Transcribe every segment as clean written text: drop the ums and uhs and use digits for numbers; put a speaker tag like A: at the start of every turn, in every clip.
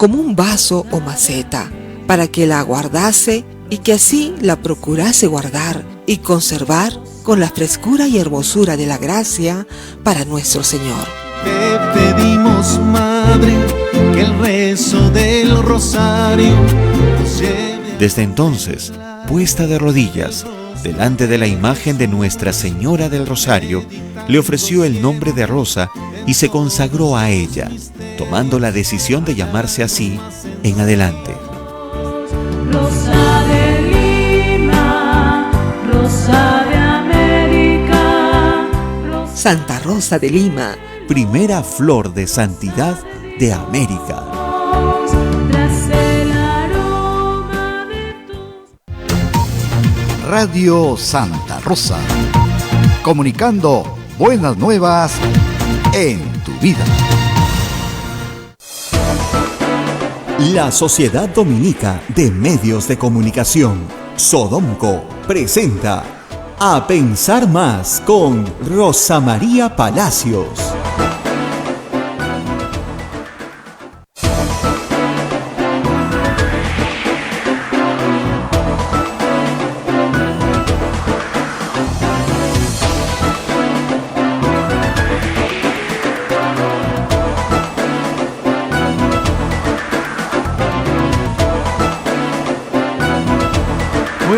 A: como un vaso o maceta, para que la guardase y que así la procurase guardar y conservar con la frescura y hermosura de la gracia para nuestro Señor.
B: Te pedimos, Madre, que el rezo del rosario nos lleve.
C: Desde entonces, puesta de rodillas delante de la imagen de Nuestra Señora del Rosario, le ofreció el nombre de Rosa y se consagró a ella, tomando la decisión de llamarse así en adelante.
D: Rosa de Lima, Rosa de América,
A: Santa Rosa de Lima,
C: primera flor de santidad de América.
D: tras el aroma de tu...
E: Radio Santa Rosa, comunicando buenas nuevas en tu vida.
C: La Sociedad Dominica de Medios de Comunicación, Sodomco, presenta A Pensar Más con Rosa María Palacios.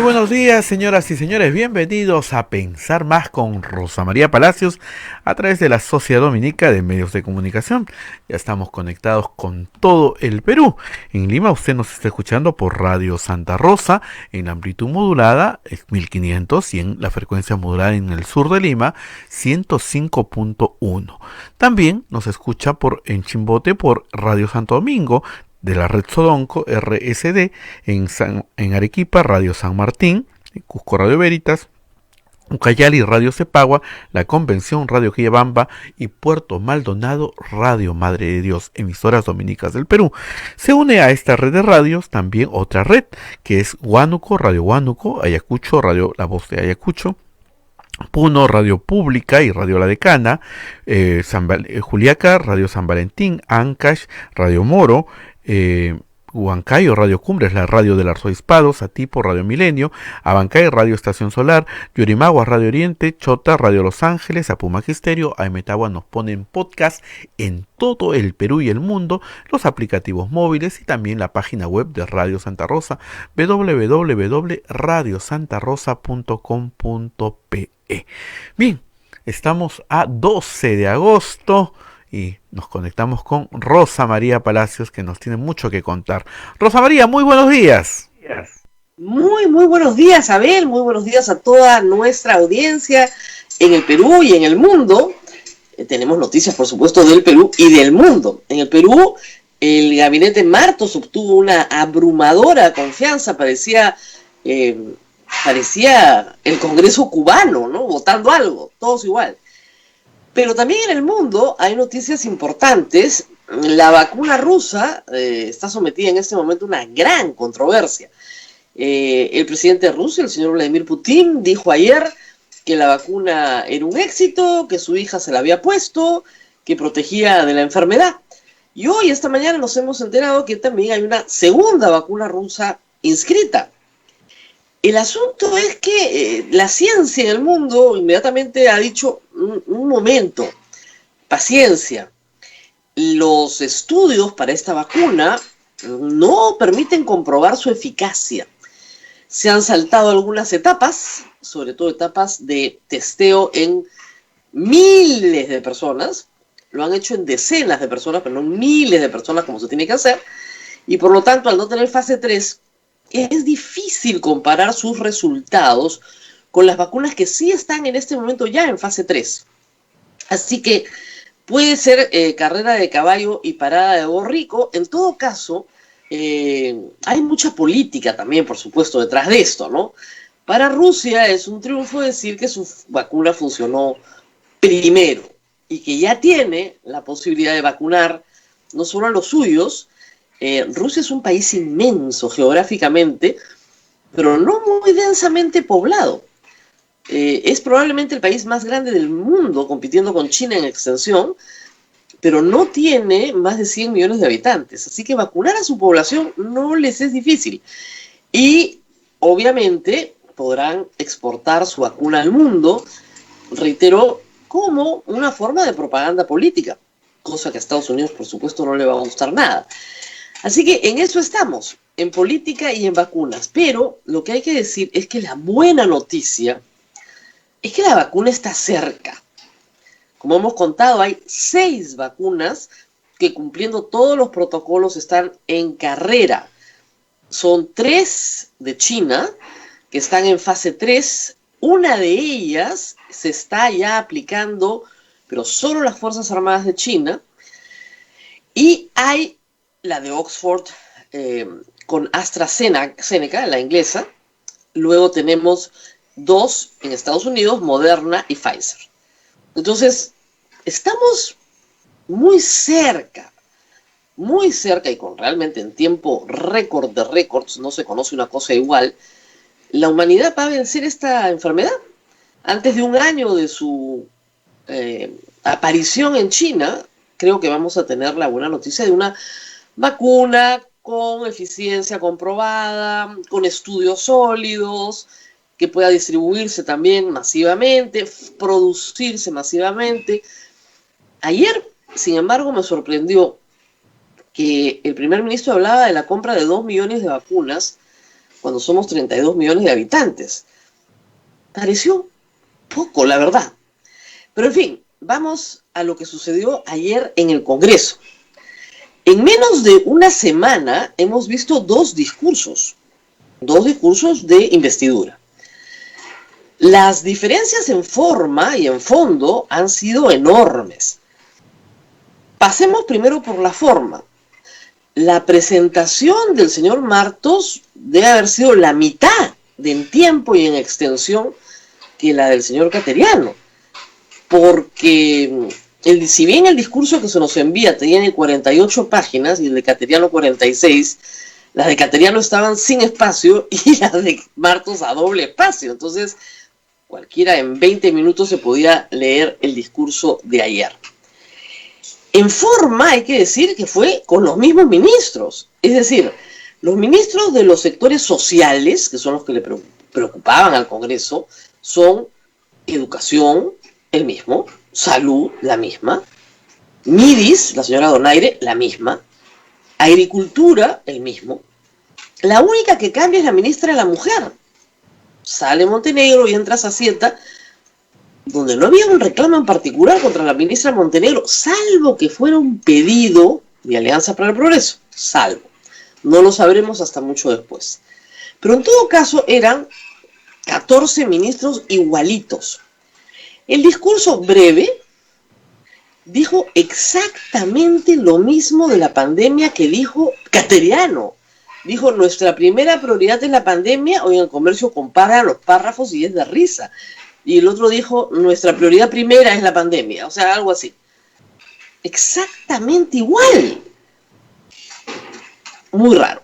F: Buenos días, señoras y señores, bienvenidos a Pensar Más con Rosa María Palacios a través de la Sociedad Dominica de Medios de Comunicación. Ya estamos conectados con todo el Perú. En Lima usted nos está escuchando por Radio Santa Rosa en la amplitud modulada 1500 y en la frecuencia modulada en el sur de Lima 105.1. También nos escucha en Chimbote por Radio Santo Domingo de la red Sodomco RSD, en Arequipa Radio San Martín, en Cusco Radio Veritas, Ucayali Radio Cepagua, La Convención Radio Quillabamba y Puerto Maldonado Radio Madre de Dios, emisoras dominicas del Perú. Se une a esta red de radios también otra red que es Huánuco Radio Huánuco, Ayacucho Radio La Voz de Ayacucho, Puno Radio Pública y Radio La Decana, Juliaca Radio San Valentín, Ancash Radio Moro, Huancayo Radio Cumbres, la radio del arzobispado, Satipo Radio Milenio, Abancay Radio Estación Solar, Yurimagua Radio Oriente, Chota Radio Los Ángeles, Apu Magisterio, Aemetagua nos ponen podcast en todo el Perú y el mundo, los aplicativos móviles y también la página web de Radio Santa Rosa, www.radiosantarosa.com.pe. Bien, estamos a 12 de agosto. Y nos conectamos con Rosa María Palacios, que nos tiene mucho que contar. Rosa María, muy buenos días.
G: Muy buenos días, Abel. Muy buenos días a toda nuestra audiencia en el Perú y en el mundo. Tenemos noticias, por supuesto, del Perú y del mundo. En el Perú, el gabinete Martos obtuvo una abrumadora confianza. Parecía el Congreso cubano, ¿no? Votando algo, todos igual. Pero también en el mundo hay noticias importantes. La vacuna rusa está sometida en este momento a una gran controversia. El presidente de Rusia, el señor Vladimir Putin, dijo ayer que la vacuna era un éxito, que su hija se la había puesto, que protegía de la enfermedad. Y hoy, esta mañana, nos hemos enterado que también hay una segunda vacuna rusa inscrita. El asunto es que la ciencia en el mundo inmediatamente ha dicho, un momento, paciencia. Los estudios para esta vacuna no permiten comprobar su eficacia. Se han saltado algunas etapas, sobre todo etapas de testeo en miles de personas. Lo han hecho en decenas de personas, pero no en miles de personas como se tiene que hacer. Y por lo tanto, al no tener fase 3, es difícil comparar sus resultados con las vacunas que sí están en este momento ya en fase 3. Así que puede ser carrera de caballo y parada de borrico. En todo caso, hay mucha política también, por supuesto, detrás de esto, ¿no? Para Rusia es un triunfo decir que su vacuna funcionó primero y que ya tiene la posibilidad de vacunar no solo a los suyos. Rusia es un país inmenso geográficamente, pero no muy densamente poblado. Es probablemente el país más grande del mundo, compitiendo con China en extensión, pero no tiene más de 100 millones de habitantes. Así que vacunar a su población no les es difícil. Y obviamente podrán exportar su vacuna al mundo, reitero, como una forma de propaganda política, cosa que a Estados Unidos, por supuesto, no le va a gustar nada. Así que en eso estamos, en política y en vacunas. Pero lo que hay que decir es que la buena noticia es que la vacuna está cerca. Como hemos contado, hay 6 vacunas que, cumpliendo todos los protocolos, están en carrera. Son 3 de China, que están en fase 3. Una de ellas se está ya aplicando, pero solo las Fuerzas Armadas de China. Y hay la de Oxford con AstraZeneca, la inglesa. Luego tenemos 2 en Estados Unidos, Moderna y Pfizer. Entonces, estamos muy cerca y con realmente en tiempo récord de récords, no se conoce una cosa igual. La humanidad va a vencer esta enfermedad. Antes de un año de su aparición en China, creo que vamos a tener la buena noticia de una vacuna con eficiencia comprobada, con estudios sólidos, que pueda distribuirse también masivamente, producirse masivamente. Ayer, sin embargo, me sorprendió que el primer ministro hablaba de la compra de 2 millones de vacunas cuando somos 32 millones de habitantes. Pareció poco, la verdad. Pero en fin, vamos a lo que sucedió ayer en el Congreso. En menos de una semana hemos visto 2 discursos de investidura. Las diferencias en forma y en fondo han sido enormes. Pasemos primero por la forma. La presentación del señor Martos debe haber sido la mitad en tiempo y en extensión que la del señor Cateriano, porque si bien el discurso que se nos envía tiene 48 páginas y el de Cateriano 46, las de Cateriano estaban sin espacio y las de Martos a doble espacio. Entonces, cualquiera en 20 minutos se podía leer el discurso de ayer. En forma hay que decir que fue con los mismos ministros, es decir, los ministros de los sectores sociales, que son los que le preocupaban al Congreso, son educación, el mismo, salud, la misma, Midis, la señora Donaire, la misma, agricultura, el mismo. La única que cambia es la ministra de la Mujer. Sale Montenegro y entra Zacieta, donde no había un reclamo en particular contra la ministra Montenegro, salvo que fuera un pedido de Alianza para el Progreso, salvo. No lo sabremos hasta mucho después. Pero en todo caso eran 14 ministros igualitos. El discurso breve dijo exactamente lo mismo de la pandemia que dijo Cateriano. Dijo, nuestra primera prioridad es la pandemia. Hoy en el Comercio compara los párrafos y es de risa. Y el otro dijo, nuestra prioridad primera es la pandemia. O sea, algo así. Exactamente igual. Muy raro.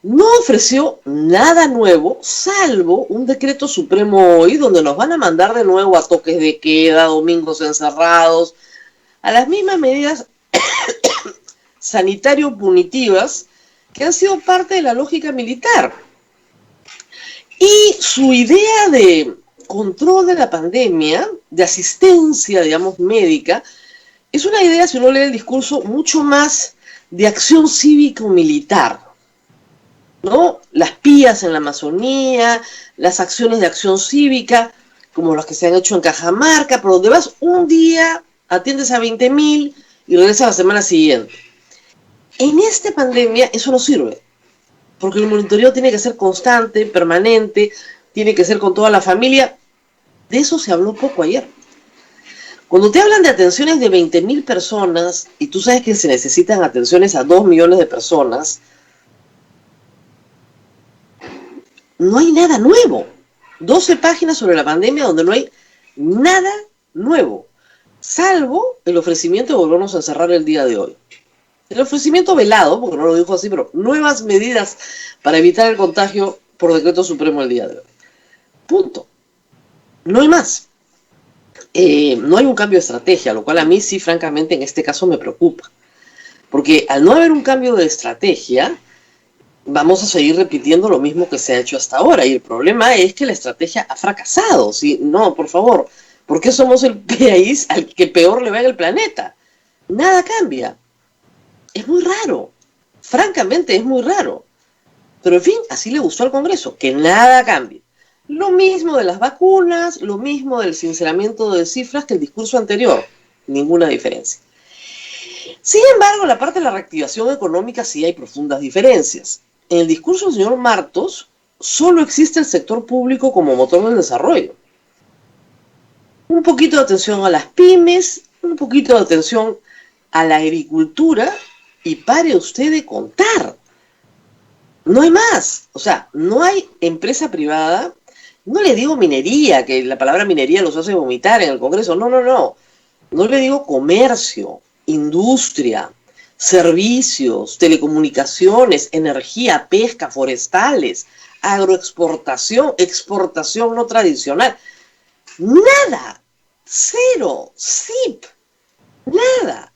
G: No ofreció nada nuevo, salvo un decreto supremo hoy, donde nos van a mandar de nuevo a toques de queda, domingos encerrados, a las mismas medidas sanitario-punitivas que han sido parte de la lógica militar. Y su idea de control de la pandemia, de asistencia, digamos, médica, es una idea, si uno lee el discurso, mucho más de acción cívico-militar, ¿no? Las pías en la Amazonía, las acciones de acción cívica, como las que se han hecho en Cajamarca, pero donde vas un día, atiendes a 20.000 y regresas la semana siguiente. En esta pandemia eso no sirve, porque el monitoreo tiene que ser constante, permanente, tiene que ser con toda la familia. De eso se habló poco ayer. Cuando te hablan de atenciones de 20.000 personas, y tú sabes que se necesitan atenciones a 2 millones de personas, no hay nada nuevo. 12 páginas sobre la pandemia donde no hay nada nuevo, salvo el ofrecimiento de volvernos a encerrar el día de hoy. El ofrecimiento velado, porque no lo dijo así, pero nuevas medidas para evitar el contagio por decreto supremo el día de hoy. Punto. No hay más. no hay un cambio de estrategia, lo cual a mí sí, francamente, en este caso me preocupa. Porque al no haber un cambio de estrategia, vamos a seguir repitiendo lo mismo que se ha hecho hasta ahora. Y el problema es que la estrategia ha fracasado. ¿Sí? No, por favor, ¿por qué somos el país al que peor le va en el planeta? Nada cambia. Es muy raro. Francamente, es muy raro. Pero en fin, así le gustó al Congreso, que nada cambie. Lo mismo de las vacunas, lo mismo del sinceramiento de cifras que el discurso anterior. Ninguna diferencia. Sin embargo, en la parte de la reactivación económica sí hay profundas diferencias. En el discurso del señor Martos, solo existe el sector público como motor del desarrollo. Un poquito de atención a las pymes, un poquito de atención a la agricultura y pare usted de contar. No hay más. O sea, no hay empresa privada. No le digo minería, que la palabra minería los hace vomitar en el Congreso. No, no, no. No le digo comercio, industria, servicios, telecomunicaciones, energía, pesca, forestales, agroexportación, exportación no tradicional. Nada. Cero. SIP. Nada.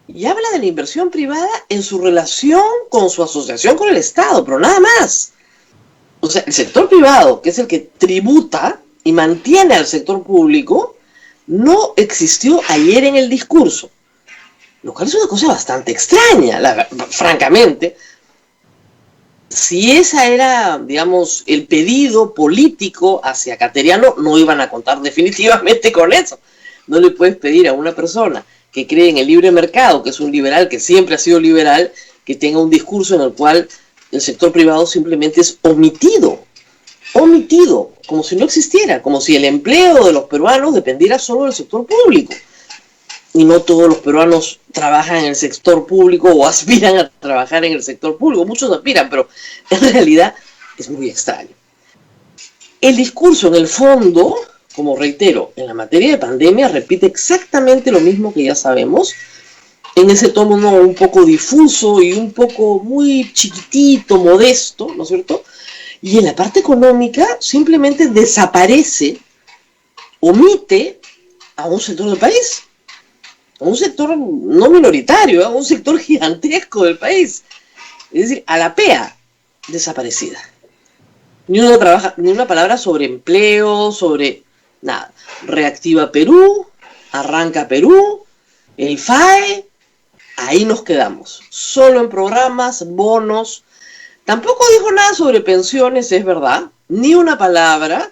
G: Y habla de la inversión privada en su relación con su asociación con el Estado, pero nada más. O sea, el sector privado, que es el que tributa y mantiene al sector público, no existió ayer en el discurso. Lo cual es una cosa bastante extraña, francamente. Si esa era, digamos, el pedido político hacia Cateriano, no iban a contar definitivamente con eso. No le puedes pedir a una persona que cree en el libre mercado, que es un liberal, que siempre ha sido liberal, que tenga un discurso en el cual el sector privado simplemente es omitido, como si no existiera, como si el empleo de los peruanos dependiera solo del sector público. Y no todos los peruanos trabajan en el sector público o aspiran a trabajar en el sector público. Muchos aspiran, pero en realidad es muy extraño. El discurso, en el fondo, como reitero, en la materia de pandemia repite exactamente lo mismo que ya sabemos, en ese tono un poco difuso y un poco muy chiquitito, modesto, ¿no es cierto? Y en la parte económica simplemente desaparece, omite a un sector del país, a un sector no minoritario, a un sector gigantesco del país. Es decir, a la PEA, desaparecida. Ni una palabra sobre empleo, sobre nada. Reactiva Perú, arranca Perú, el FAE, ahí nos quedamos. Solo en programas, bonos. Tampoco dijo nada sobre pensiones, es verdad. Ni una palabra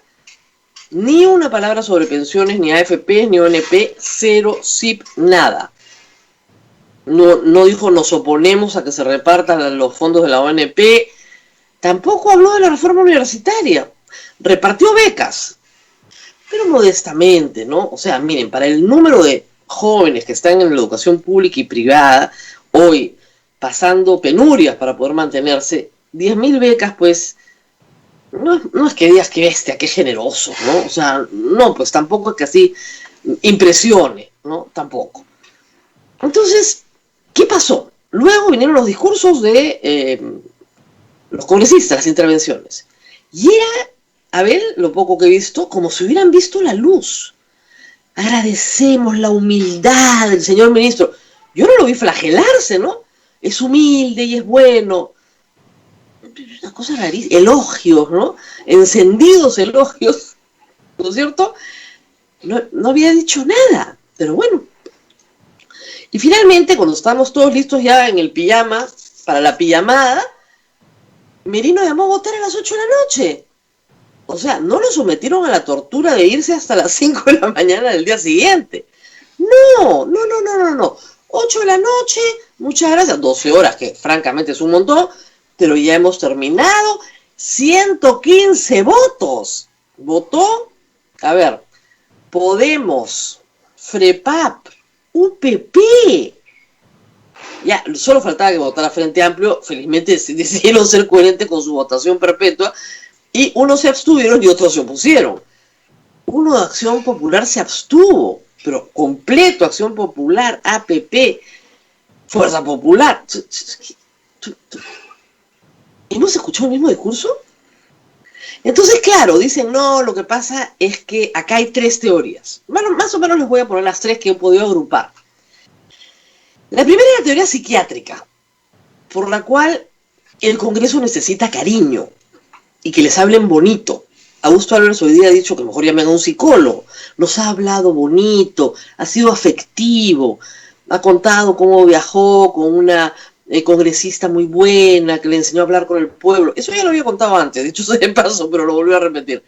G: sobre pensiones, ni AFP, ni ONP, cero, SIP, nada. No dijo nos oponemos a que se repartan los fondos de la ONP. Tampoco habló de la reforma universitaria. Repartió becas, pero modestamente, ¿no? O sea, miren, para el número de jóvenes que están en la educación pública y privada, hoy pasando penurias para poder mantenerse, 10.000 becas, pues, no es que digas que bestia, qué generoso, ¿no? O sea, no, pues tampoco es que así impresione, ¿no? Tampoco. Entonces, ¿qué pasó? Luego vinieron los discursos de los congresistas, las intervenciones. Y era, a ver, lo poco que he visto, como si hubieran visto la luz. Agradecemos la humildad del señor ministro. Yo no lo vi flagelarse, ¿no? Es humilde y es bueno. Una cosa rarísima. Elogios, ¿no? Encendidos elogios, ¿no es cierto? No había dicho nada, pero bueno. Y finalmente, cuando estábamos todos listos ya en el pijama, para la pijamada, Merino llamó a votar a las 8 de la noche. O sea, no lo sometieron a la tortura de irse hasta las 5 de la mañana del día siguiente. No. 8 de la noche, muchas gracias. 12 horas, que francamente es un montón, pero ya hemos terminado. 115 votos. Votó, a ver, Podemos, FREPAP, UPP. Ya, solo faltaba que votara Frente Amplio. Felizmente decidieron ser coherentes con su votación perpetua. Y unos se abstuvieron y otros se opusieron. Uno de Acción Popular se abstuvo, pero completo. Acción Popular, APP, Fuerza Popular. ¿Hemos escuchado el mismo discurso? Entonces, claro, dicen, no, lo que pasa es que acá hay 3 teorías. Bueno, más o menos les voy a poner las 3 que he podido agrupar. La primera es la teoría psiquiátrica, por la cual el Congreso necesita cariño y que les hablen bonito. Augusto Álvarez hoy día ha dicho que mejor llamen a un psicólogo. Nos ha hablado bonito, ha sido afectivo, ha contado cómo viajó con una congresista muy buena que le enseñó a hablar con el pueblo. Eso ya lo había contado antes, dicho sea de paso, pero lo volvió a repetir.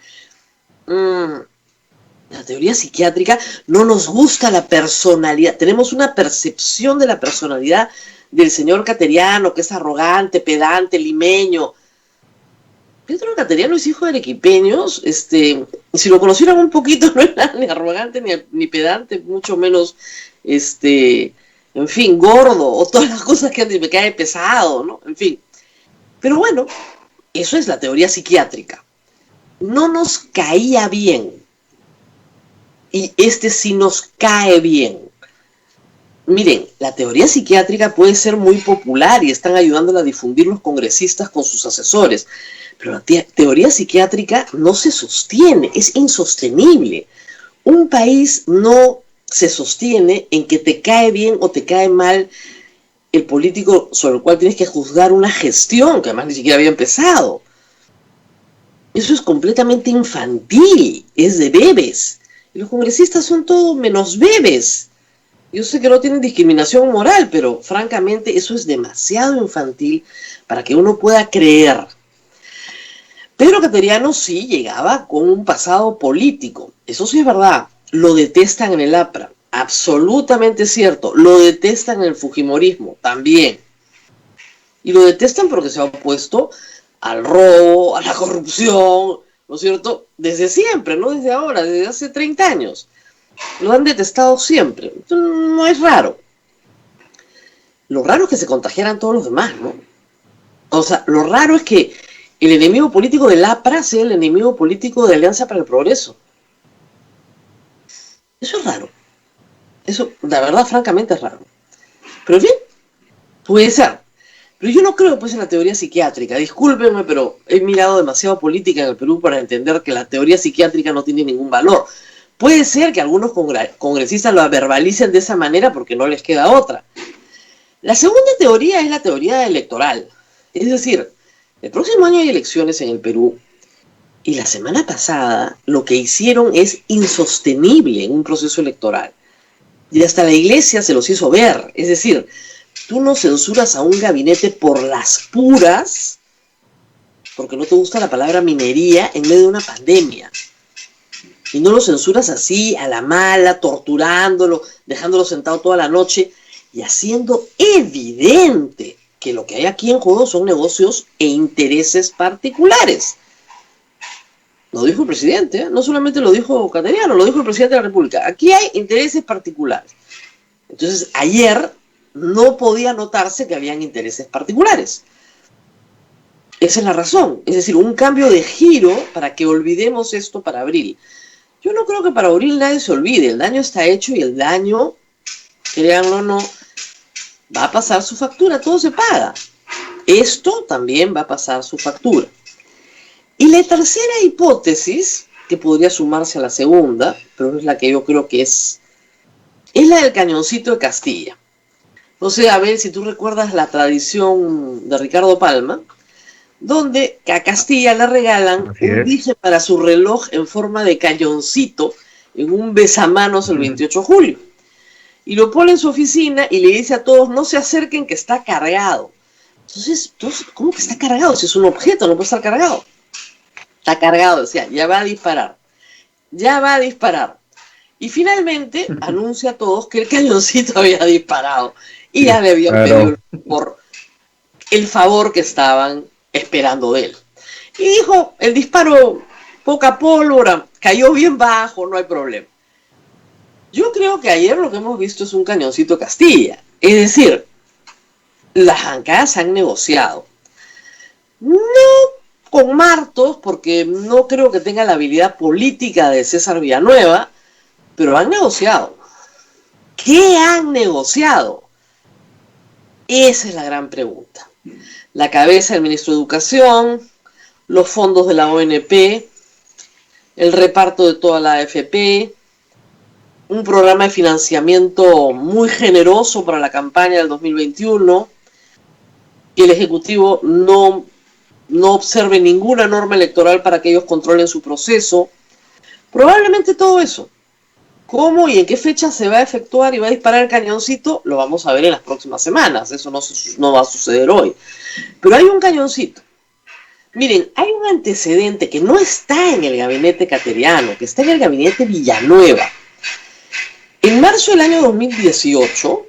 G: La teoría psiquiátrica, no nos gusta la personalidad. Tenemos una percepción de la personalidad del señor Cateriano, que es arrogante, pedante, limeño. Pedro Cateriano es hijo de arequipeños, si lo conocieran un poquito, no era ni arrogante ni pedante, mucho menos, en fin, gordo, o todas las cosas que antes me cae pesado, ¿no? En fin. Pero bueno, eso es la teoría psiquiátrica. No nos caía bien. Y sí nos cae bien. Miren, la teoría psiquiátrica puede ser muy popular y están ayudándola a difundir los congresistas con sus asesores. Pero la teoría psiquiátrica no se sostiene, es insostenible. Un país no se sostiene en que te cae bien o te cae mal el político sobre el cual tienes que juzgar una gestión que además ni siquiera había empezado. Eso es completamente infantil, es de bebés. Y los congresistas son todo menos bebés. Yo sé que no tienen discriminación moral, pero francamente eso es demasiado infantil para que uno pueda creer. Pedro Cateriano sí llegaba con un pasado político, eso sí es verdad. Lo detestan en el APRA, absolutamente cierto. Lo detestan en el fujimorismo, también. Y lo detestan porque se ha opuesto al robo, a la corrupción, ¿no es cierto? Desde siempre, no desde ahora, desde hace 30 años. Lo han detestado siempre. No es raro. Lo raro es que se contagiaran todos los demás, ¿no? O sea, lo raro es que el enemigo político del APRA sea el enemigo político de Alianza para el Progreso. Eso es raro. Eso, la verdad, francamente es raro. Pero bien, puede ser. Pero yo no creo pues en la teoría psiquiátrica. Discúlpenme, pero he mirado demasiado política en el Perú para entender que la teoría psiquiátrica no tiene ningún valor. Puede ser que algunos congresistas lo verbalicen de esa manera porque no les queda otra. La segunda teoría es la teoría electoral. Es decir, el próximo año hay elecciones en el Perú y la semana pasada lo que hicieron es insostenible en un proceso electoral. Y hasta la iglesia se los hizo ver. Es decir, tú no censuras a un gabinete por las puras porque no te gusta la palabra minería en medio de una pandemia. Y no lo censuras así, a la mala, torturándolo, dejándolo sentado toda la noche y haciendo evidente que lo que hay aquí en juego son negocios e intereses particulares. Lo dijo el presidente, ¿eh? No solamente lo dijo Cateriano, lo dijo el presidente de la República. Aquí hay intereses particulares. Entonces, ayer no podía notarse que habían intereses particulares. Esa es la razón. Es decir, un cambio de giro para que olvidemos esto para abril. Yo no creo que para abril nadie se olvide. El daño está hecho y el daño, créanlo o no, va a pasar su factura. Todo se paga. Esto también va a pasar su factura. Y la tercera hipótesis, que podría sumarse a la segunda, pero es la que yo creo que es la del cañoncito de Castilla. O sea, a ver si tú recuerdas la tradición de Ricardo Palma, donde a Castilla le regalan un dije para su reloj en forma de cañoncito en un besamanos el 28 de julio. Y lo pone en su oficina y le dice a todos, no se acerquen que está cargado. Entonces, ¿cómo que está cargado? Si es un objeto, no puede estar cargado. Está cargado, decía, ya va a disparar. Ya va a disparar. Y finalmente anuncia a todos que el cañoncito había disparado. Y ya le habían pedido por el favor que estaban esperando de él. Y dijo, el disparo, poca pólvora, cayó bien bajo, no hay problema. Yo creo que ayer lo que hemos visto es un cañoncito Castilla. Es decir, las bancadas han negociado. No con Martos, porque no creo que tenga la habilidad política de César Villanueva, pero han negociado. ¿Qué han negociado? Esa es la gran pregunta. La cabeza del ministro de Educación, los fondos de la ONP, el reparto de toda la AFP, un programa de financiamiento muy generoso para la campaña del 2021, y el Ejecutivo no observe ninguna norma electoral para que ellos controlen su proceso. Probablemente todo eso. ¿Cómo y en qué fecha se va a efectuar y va a disparar el cañoncito? Lo vamos a ver en las próximas semanas. Eso no va a suceder hoy. Pero hay un cañoncito. Miren, hay un antecedente que no está en el gabinete cateriano, que está en el gabinete Villanueva. En marzo del año 2018,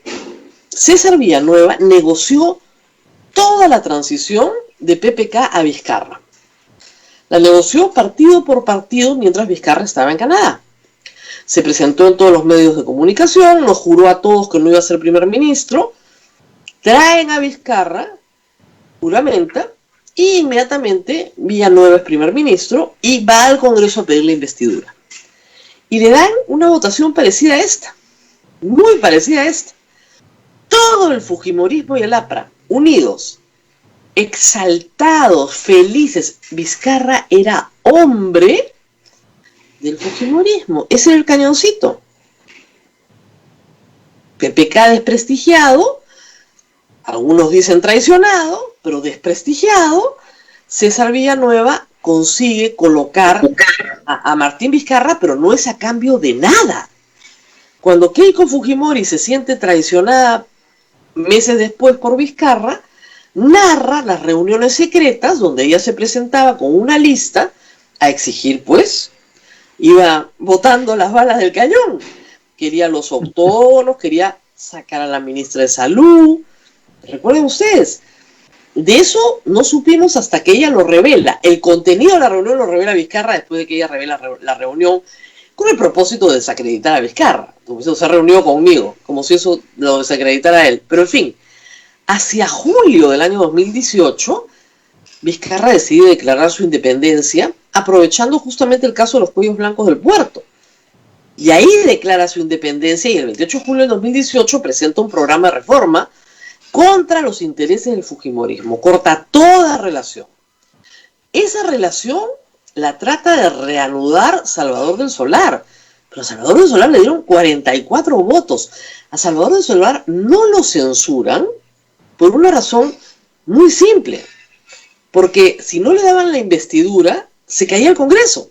G: César Villanueva negoció toda la transición de PPK a Vizcarra. La negoció partido por partido mientras Vizcarra estaba en Canadá. Se presentó en todos los medios de comunicación, nos juró a todos que no iba a ser primer ministro, traen a Vizcarra, juramenta, y inmediatamente Villanueva es primer ministro y va al Congreso a pedir la investidura. Y le dan una votación parecida a esta, muy parecida a esta. Todo el fujimorismo y el APRA, unidos, exaltados, felices. Vizcarra era hombre del fujimorismo. Ese era el cañoncito. PPK desprestigiado, algunos dicen traicionado, pero desprestigiado. César Villanueva consigue colocar a Martín Vizcarra, pero no es a cambio de nada. Cuando Keiko Fujimori se siente traicionada meses después por Vizcarra, narra las reuniones secretas donde ella se presentaba con una lista a exigir, pues, iba botando las balas del cañón. Quería los autónomos, quería sacar a la ministra de Salud. Recuerden ustedes, de eso no supimos hasta que ella lo revela. El contenido de la reunión lo revela Vizcarra después de que ella revela la reunión con el propósito de desacreditar a Vizcarra. Como si se ha reunido conmigo, como si eso lo desacreditara a él. Pero en fin, hacia julio del año 2018, Vizcarra decide declarar su independencia, aprovechando justamente el caso de los cuellos blancos del puerto. Y ahí declara su independencia y el 28 de julio del 2018 presenta un programa de reforma contra los intereses del fujimorismo. Corta toda relación. Esa relación la trata de reanudar Salvador del Solar. Pero a Salvador del Solar le dieron 44 votos. A Salvador del Solar no lo censuran por una razón muy simple. Porque si no le daban la investidura, se caía el Congreso.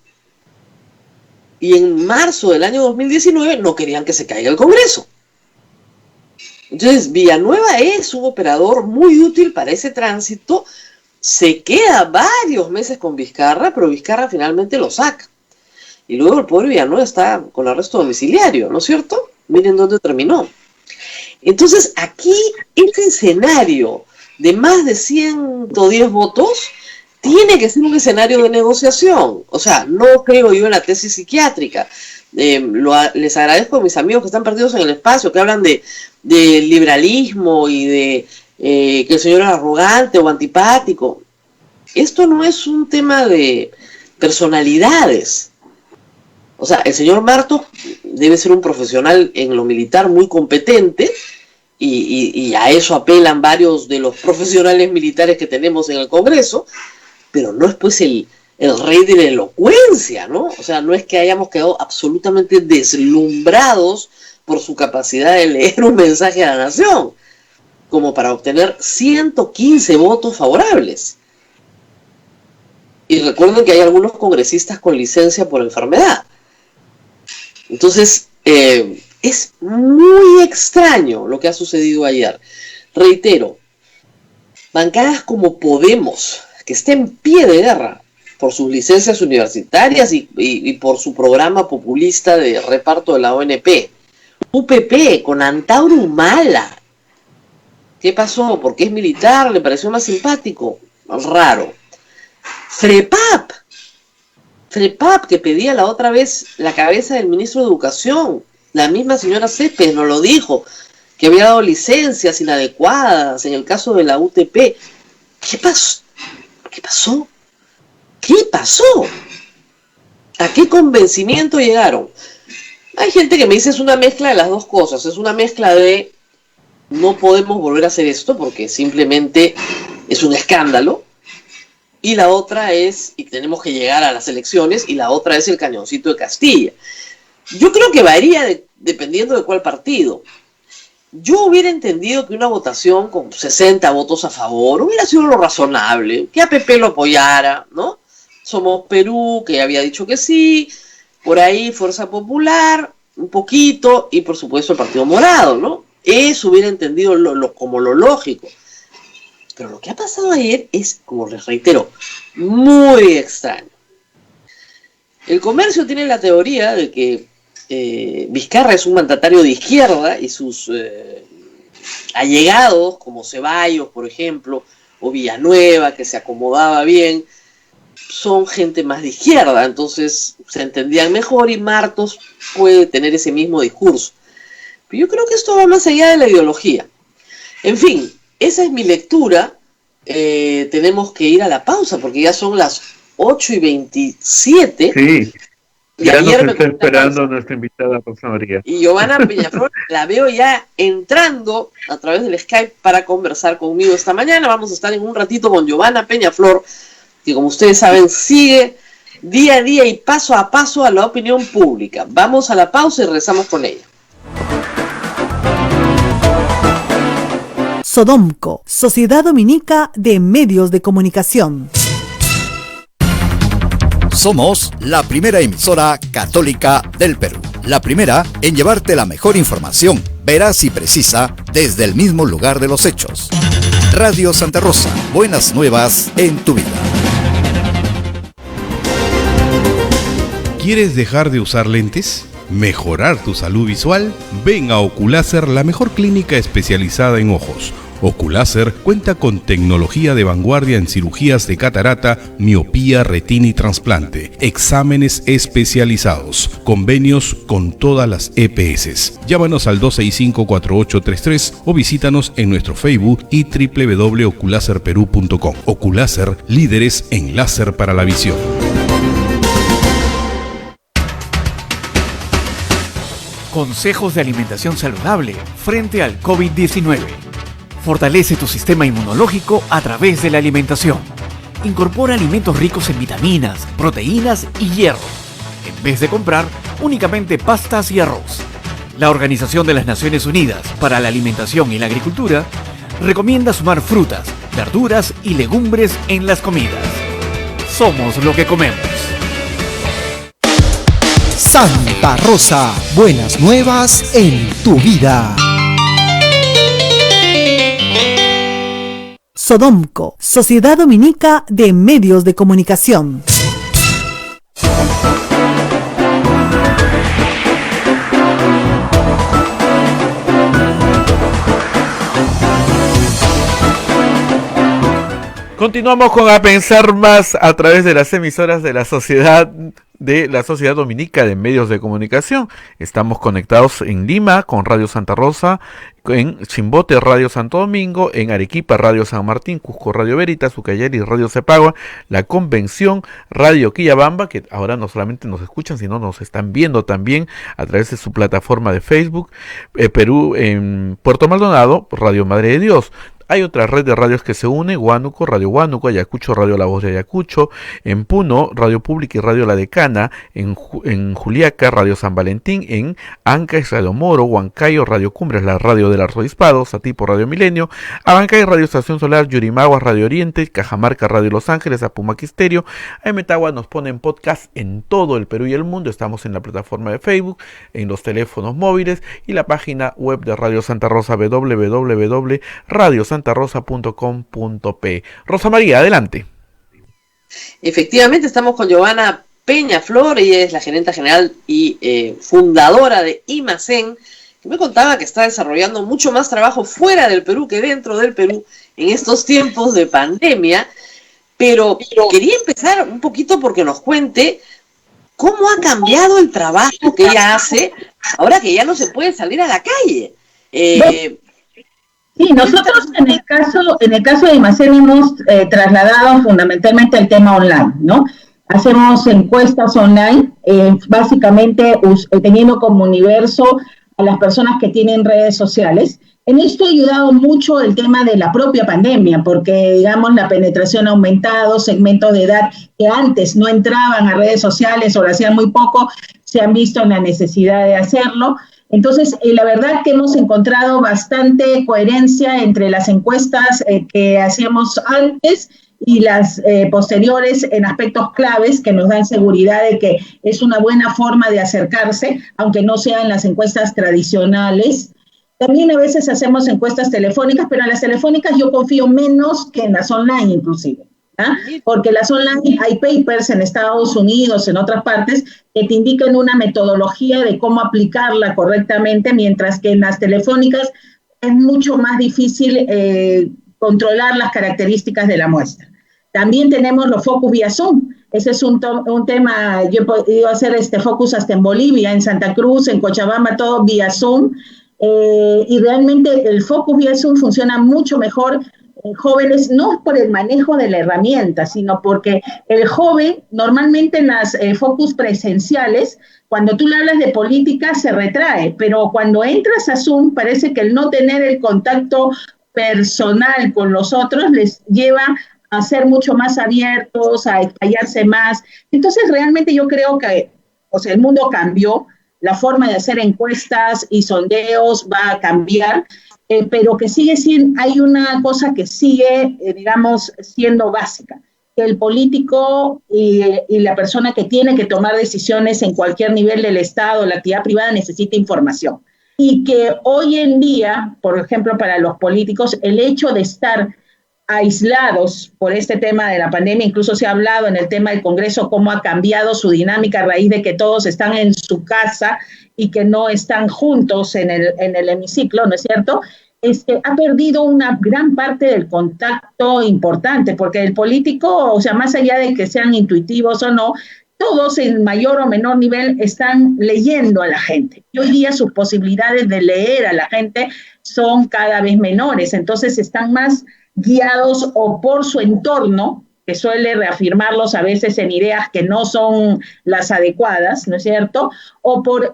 G: Y en marzo del año 2019 no querían que se caiga el Congreso. Entonces Villanueva es un operador muy útil para ese tránsito. Se queda varios meses con Vizcarra, pero Vizcarra finalmente lo saca. Y luego el pobre Villanueva está con arresto domiciliario, ¿no es cierto? Miren dónde terminó. Entonces aquí este escenario de más de 110 votos tiene que ser un escenario de negociación. O sea, no creo yo en la tesis psiquiátrica. Les agradezco a mis amigos que están perdidos en el espacio, que hablan de liberalismo y de que el señor es arrogante o antipático. Esto no es un tema de personalidades. O sea, el señor Martos debe ser un profesional en lo militar muy competente y a eso apelan varios de los profesionales militares que tenemos en el Congreso, pero no es pues el rey de la elocuencia, ¿no? O sea, no es que hayamos quedado absolutamente deslumbrados por su capacidad de leer un mensaje a la nación, como para obtener 115 votos favorables. Y recuerden que hay algunos congresistas con licencia por enfermedad. Entonces, es muy extraño lo que ha sucedido ayer. Reitero, bancadas como Podemos, que está en pie de guerra por sus licencias universitarias y por su programa populista de reparto de la ONP. UPP con Antauro Humala. ¿Qué pasó? ¿Por qué es militar? ¿Le pareció más simpático? Raro. FREPAP, que pedía la otra vez la cabeza del ministro de Educación. La misma señora Céspedes nos lo dijo, que había dado licencias inadecuadas en el caso de la UTP. ¿Qué pasó? ¿Qué pasó? ¿Qué pasó? ¿A qué convencimiento llegaron? Hay gente que me dice es una mezcla de las dos cosas. Es una mezcla de no podemos volver a hacer esto porque simplemente es un escándalo. y la otra es, y tenemos que llegar a las elecciones, y la otra es el Cañoncito de Castilla. Yo creo que varía dependiendo de cuál partido. Yo hubiera entendido que una votación con 60 votos a favor hubiera sido lo razonable, que APP lo apoyara, ¿no? Somos Perú, que había dicho que sí, por ahí Fuerza Popular, un poquito, y por supuesto el Partido Morado, ¿no? Eso hubiera entendido como lo lógico. Pero lo que ha pasado ayer es, como les reitero, muy extraño. El Comercio tiene la teoría de que Vizcarra es un mandatario de izquierda y sus allegados, como Ceballos, por ejemplo, o Villanueva, que se acomodaba bien, son gente más de izquierda, entonces se entendían mejor y Martos puede tener ese mismo discurso. Pero yo creo que esto va más allá de la ideología. En fin, esa es mi lectura. Tenemos que ir a la pausa porque ya son las 8:27.
F: Sí,
G: y
F: ya nos
G: ayer
F: está esperando nuestra invitada Rosa María.
G: Y Giovanna Peñaflor la veo ya entrando a través del Skype para conversar conmigo esta mañana. Vamos a estar en un ratito con Giovanna Peñaflor, que como ustedes saben sigue día a día y paso a paso a la opinión pública. Vamos a la pausa y regresamos con ella.
H: Sodomco, Sociedad Dominica de Medios de Comunicación.
E: Somos la primera emisora católica del Perú. La primera en llevarte la mejor información, veraz y precisa, desde el mismo lugar de los hechos. Radio Santa Rosa, buenas nuevas en tu vida.
I: ¿Quieres dejar de usar lentes? ¿Mejorar tu salud visual? Ven a Oculáser, la mejor clínica especializada en ojos. Oculáser cuenta con tecnología de vanguardia en cirugías de catarata, miopía, retina y trasplante, exámenes especializados, convenios con todas las EPS. Llámanos al 265-4833 o visítanos en nuestro Facebook y www.oculaserperú.com. Oculáser, líderes en láser para la visión.
J: Consejos de alimentación saludable frente al COVID-19. Fortalece tu sistema inmunológico a través de la alimentación. Incorpora alimentos ricos en vitaminas, proteínas y hierro, en vez de comprar únicamente pastas y arroz. La Organización de las Naciones Unidas para la Alimentación y la Agricultura recomienda sumar frutas, verduras y legumbres en las comidas. Somos lo que comemos.
K: Santa Rosa, buenas nuevas en tu vida.
H: Sodomco, Sociedad Dominica de Medios de Comunicación.
F: Continuamos con A Pensar Más a través de las emisoras de la Sociedad Dominica de Medios de Comunicación. Estamos conectados en Lima con Radio Santa Rosa, en Chimbote Radio Santo Domingo, en Arequipa Radio San Martín, Cusco Radio Veritas, Ucayali Radio Cepagua, La Convención Radio Quillabamba, que ahora no solamente nos escuchan, sino nos están viendo también a través de su plataforma de Facebook, Perú en Puerto Maldonado, Radio Madre de Dios. Hay otra red de radios que se une, Radio Huánuco, Ayacucho, Radio La Voz de Ayacucho, en Puno, Radio Pública y Radio La Decana, en Juliaca, Radio San Valentín, en Ancash, Radio Moro, Huancayo, Radio Cumbres, la radio del Arzobispado, Satipo, Radio Milenio, Abancay, Radio Estación Solar, Yurimaguas, Radio Oriente, Cajamarca, Radio Los Ángeles, Apumaquisterio. Metagua nos pone en podcast en todo el Perú y el mundo. Estamos en la plataforma de Facebook, en los teléfonos móviles y la página web de Radio Santa Rosa, www.radiosantarosa.com.p. Rosa María, adelante.
G: Efectivamente, estamos con Giovanna Peñaflor, ella es la gerenta general y fundadora de IMACEN, que me contaba que está desarrollando mucho más trabajo fuera del Perú que dentro del Perú en estos tiempos de pandemia, pero quería empezar un poquito porque nos cuente cómo ha cambiado el trabajo que ella hace ahora que ya no se puede salir a la calle.
L: Sí, nosotros en el caso de IMACEN hemos trasladado fundamentalmente el tema online, ¿no? Hacemos encuestas online, básicamente teniendo como universo a las personas que tienen redes sociales, En esto ha ayudado mucho el tema de la propia pandemia, porque, digamos, la penetración ha aumentado, segmentos de edad que antes no entraban a redes sociales o lo hacían muy poco, se han visto en la necesidad de hacerlo. Entonces, la verdad que hemos encontrado bastante coherencia entre las encuestas que hacíamos antes y las posteriores en aspectos claves que nos dan seguridad de que es una buena forma de acercarse, aunque no sean las encuestas tradicionales. También a veces hacemos encuestas telefónicas, pero en las telefónicas yo confío menos que en las online inclusive, ¿eh? Porque las online hay papers en Estados Unidos, en otras partes, que te indican una metodología de cómo aplicarla correctamente, mientras que en las telefónicas es mucho más difícil controlar las características de la muestra. También tenemos los focus vía Zoom. Ese es un tema, yo he podido hacer focus hasta en Bolivia, en Santa Cruz, en Cochabamba, todo vía Zoom. Y realmente el focus vía Zoom funciona mucho mejor en jóvenes, no por el manejo de la herramienta, sino porque el joven, normalmente en las focus presenciales, cuando tú le hablas de política se retrae, pero cuando entras a Zoom parece que el no tener el contacto personal con los otros les lleva a ser mucho más abiertos, a explayarse más. Entonces realmente yo creo que, o sea, el mundo cambió, la forma de hacer encuestas y sondeos va a cambiar, pero que sigue siendo, hay una cosa que sigue, digamos, siendo básica, que el político y la persona que tiene que tomar decisiones en cualquier nivel del Estado, la actividad privada, necesita información. Y que hoy en día, por ejemplo, para los políticos, el hecho de estar aislados por este tema de la pandemia, incluso se ha hablado en el tema del Congreso cómo ha cambiado su dinámica a raíz de que todos están en su casa y que no están juntos en el hemiciclo, ¿no es cierto? Ha perdido una gran parte del contacto importante, porque el político, o sea, más allá de que sean intuitivos o no, todos en mayor o menor nivel están leyendo a la gente. Y hoy día sus posibilidades de leer a la gente son cada vez menores, entonces están más guiados o por su entorno, que suele reafirmarlos a veces en ideas que no son las adecuadas, ¿no es cierto? O por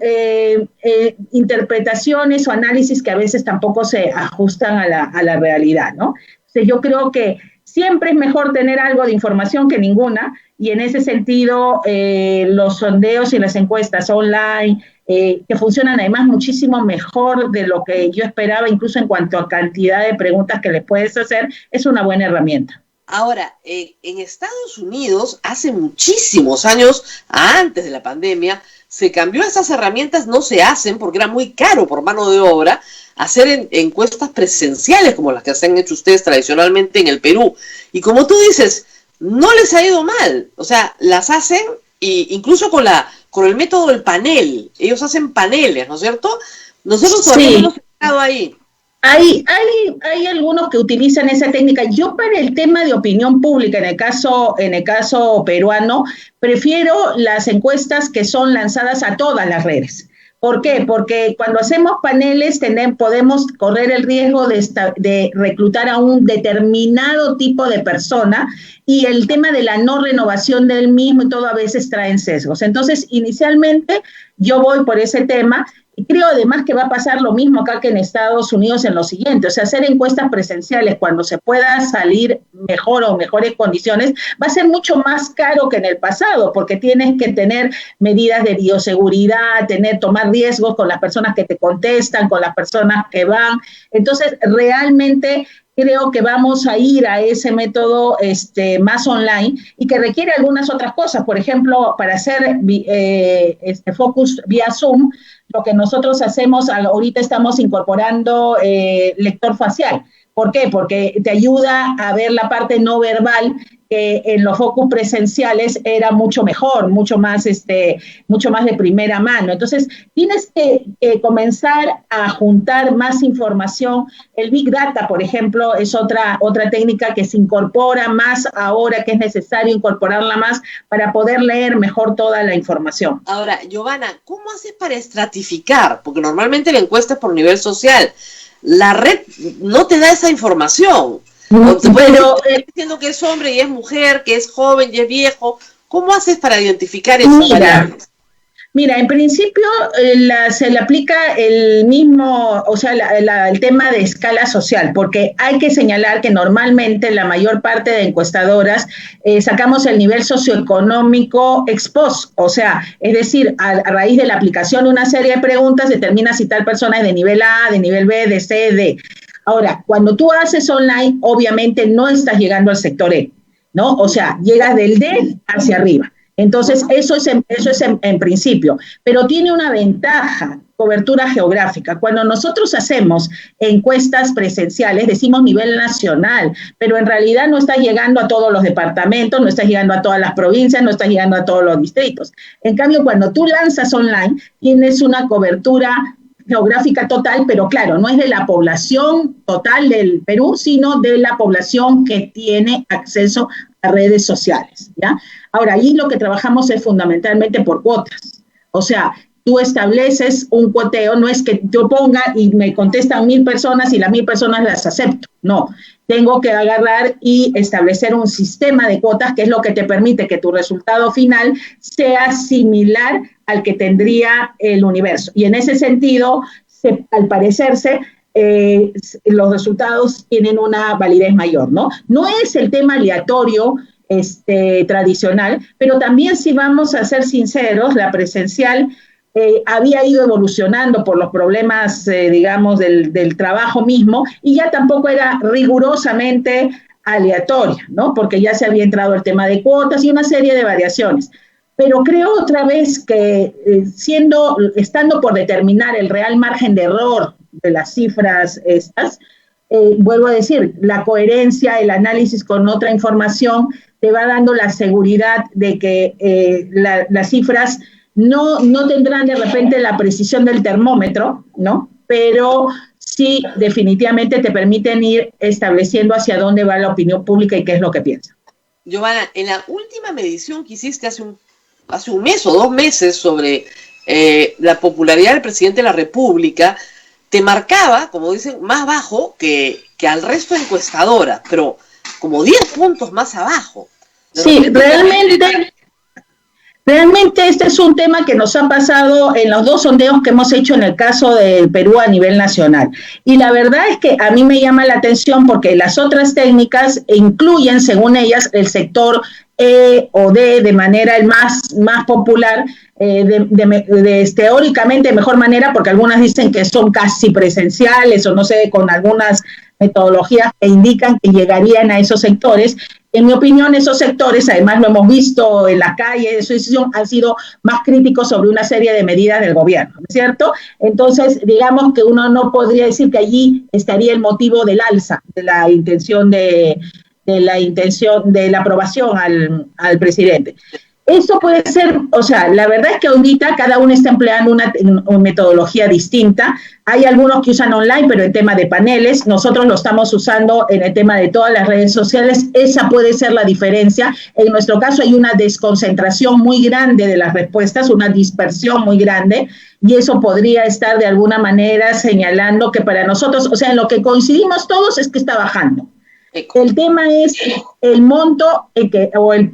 L: interpretaciones o análisis que a veces tampoco se ajustan a la realidad, ¿no? Entonces yo creo que siempre es mejor tener algo de información que ninguna, y en ese sentido los sondeos y las encuestas online, que funcionan además muchísimo mejor de lo que yo esperaba, incluso en cuanto a cantidad de preguntas que les puedes hacer, es una buena herramienta.
G: Ahora, en Estados Unidos, hace muchísimos años, antes de la pandemia, se cambió esas herramientas, no se hacen porque era muy caro por mano de obra hacer encuestas presenciales como las que se han hecho ustedes tradicionalmente en el Perú. Y como tú dices, no les ha ido mal, o sea, las hacen y incluso con el método del panel, ellos hacen paneles, ¿no es cierto? Nosotros todavía no hemos estado ahí.
L: Hay algunos que utilizan esa técnica. Yo para el tema de opinión pública, en el caso peruano, prefiero las encuestas que son lanzadas a todas las redes. ¿Por qué? Porque cuando hacemos paneles podemos correr el riesgo de reclutar a un determinado tipo de persona, y el tema de la no renovación del mismo y todo a veces traen sesgos. Entonces, inicialmente yo voy por ese tema. Y creo además que va a pasar lo mismo acá que en Estados Unidos en lo siguiente, o sea, hacer encuestas presenciales cuando se pueda salir mejor o mejores condiciones va a ser mucho más caro que en el pasado, porque tienes que tener medidas de bioseguridad, tomar riesgos con las personas que te contestan, con las personas que van. Entonces, realmente creo que vamos a ir a ese método más online y que requiere algunas otras cosas. Por ejemplo, para hacer focus vía Zoom, lo que nosotros hacemos, ahorita estamos incorporando lector facial. ¿Por qué? Porque te ayuda a ver la parte no verbal, que en los focus presenciales era mucho mejor, mucho más de primera mano. Entonces, tienes que comenzar a juntar más información. El Big Data, por ejemplo, es otra técnica que se incorpora más ahora, que es necesario incorporarla más para poder leer mejor toda la información.
G: Ahora, Giovanna, ¿cómo haces para estratificar? Porque normalmente la encuesta es por nivel social. La red no te da esa información. Pero diciendo que es hombre y es mujer, que es joven y es viejo. ¿Cómo haces para identificar esas variables?
L: Mira, en principio se le aplica el mismo, o sea, el tema de escala social, porque hay que señalar que normalmente la mayor parte de encuestadoras sacamos el nivel socioeconómico ex post, o sea, es decir, a raíz de la aplicación de una serie de preguntas determina si tal persona es de nivel A, de nivel B, de C, D. Ahora, cuando tú haces online, obviamente no estás llegando al sector E, ¿no? O sea, llegas del D hacia arriba. Entonces, eso es en principio, pero tiene una ventaja, cobertura geográfica. Cuando nosotros hacemos encuestas presenciales, decimos nivel nacional, pero en realidad no estás llegando a todos los departamentos, no estás llegando a todas las provincias, no estás llegando a todos los distritos. En cambio, cuando tú lanzas online, tienes una cobertura geográfica total, pero claro, no es de la población total del Perú, sino de la población que tiene acceso a redes sociales, ¿ya? Ahora, ahí lo que trabajamos es fundamentalmente por cuotas. O sea, tú estableces un cuoteo, no es que yo ponga y me contestan 1,000 personas y las 1,000 personas las acepto. No, tengo que agarrar y establecer un sistema de cuotas que es lo que te permite que tu resultado final sea similar al que tendría el universo. Y en ese sentido, al parecerse, los resultados tienen una validez mayor, ¿no? No es el tema aleatorio tradicional, pero también, si vamos a ser sinceros, la presencial había ido evolucionando por los problemas, digamos, del trabajo mismo, y ya tampoco era rigurosamente aleatoria, ¿no? Porque ya se había entrado el tema de cuotas y una serie de variaciones. Pero creo otra vez que estando por determinar el real margen de error de las cifras estas, vuelvo a decir, la coherencia, el análisis con otra información te va dando la seguridad de que las cifras no tendrán de repente la precisión del termómetro, ¿no? Pero sí definitivamente te permiten ir estableciendo hacia dónde va la opinión pública y qué es lo que piensa.
G: Giovanna, en la última medición que hiciste hace un mes o 2 meses sobre la popularidad del presidente de la República, te marcaba, como dicen, más bajo que al resto de encuestadoras, pero como 10 puntos más abajo.
L: Sí, realmente este es un tema que nos ha pasado en los 2 sondeos que hemos hecho en el caso del Perú a nivel nacional. Y la verdad es que a mí me llama la atención porque las otras técnicas incluyen, según ellas, el sector E o D de manera el más popular, teóricamente de mejor manera, porque algunas dicen que son casi presenciales o no sé, con algunas metodologías que indican que llegarían a esos sectores. En mi opinión, esos sectores, además lo hemos visto en la calle de su decisión, han sido más críticos sobre una serie de medidas del gobierno, ¿no es cierto? Entonces, digamos que uno no podría decir que allí estaría el motivo del alza de la intención de la aprobación al presidente. Eso puede ser, o sea, la verdad es que ahorita cada uno está empleando una metodología distinta. Hay algunos que usan online, pero en tema de paneles, nosotros lo estamos usando en el tema de todas las redes sociales. Esa puede ser la diferencia. En nuestro caso hay una desconcentración muy grande de las respuestas, una dispersión muy grande, y eso podría estar de alguna manera señalando que para nosotros, o sea, en lo que coincidimos todos es que está bajando. El tema es el monto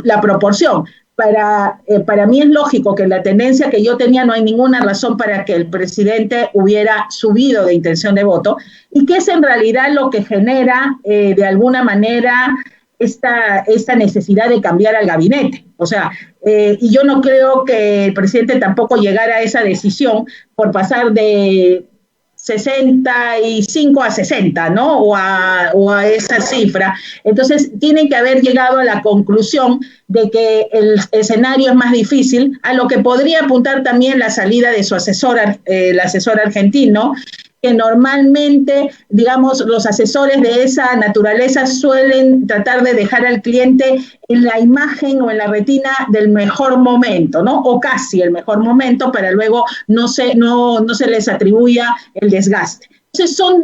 L: la proporción. Para mí es lógico que la tendencia que yo tenía, no hay ninguna razón para que el presidente hubiera subido de intención de voto, y que es en realidad lo que genera de alguna manera esta necesidad de cambiar al gabinete. O sea, y yo no creo que el presidente tampoco llegara a esa decisión por pasar de 65 a 60, ¿no? O a esa cifra. Entonces, tienen que haber llegado a la conclusión de que el escenario es más difícil, a lo que podría apuntar también la salida de su asesor, el asesor argentino, que normalmente, digamos, los asesores de esa naturaleza suelen tratar de dejar al cliente en la imagen o en la retina del mejor momento, ¿no? O casi el mejor momento, para luego no se les atribuya el desgaste. Entonces, son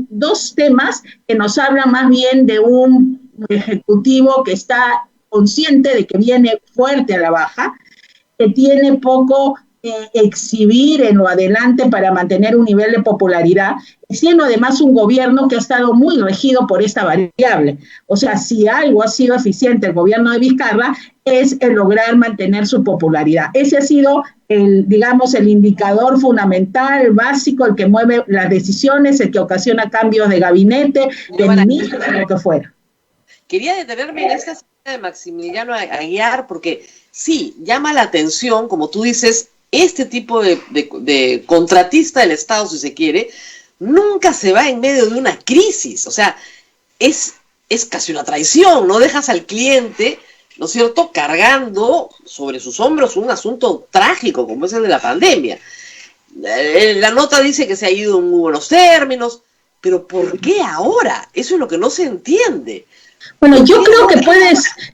L: dos temas que nos hablan más bien de un ejecutivo que está consciente de que viene fuerte a la baja, que tiene poco exhibir en lo adelante para mantener un nivel de popularidad, siendo además un gobierno que ha estado muy regido por esta variable. O sea, si algo ha sido eficiente el gobierno de Vizcarra, es el lograr mantener su popularidad. Ese ha sido el indicador fundamental, básico, el que mueve las decisiones, el que ocasiona cambios de gabinete, de ministro, lo que fuera.
G: Quería detenerme en esta cita de Maximiliano Aguiar, porque sí, llama la atención, como tú dices, este tipo de contratista del Estado, si se quiere, nunca se va en medio de una crisis. O sea, es casi una traición, no dejas al cliente, ¿no es cierto?, cargando sobre sus hombros un asunto trágico como es el de la pandemia. La nota dice que se ha ido en muy buenos términos, pero ¿por qué ahora? Eso es lo que no se entiende.
L: Bueno, yo creo que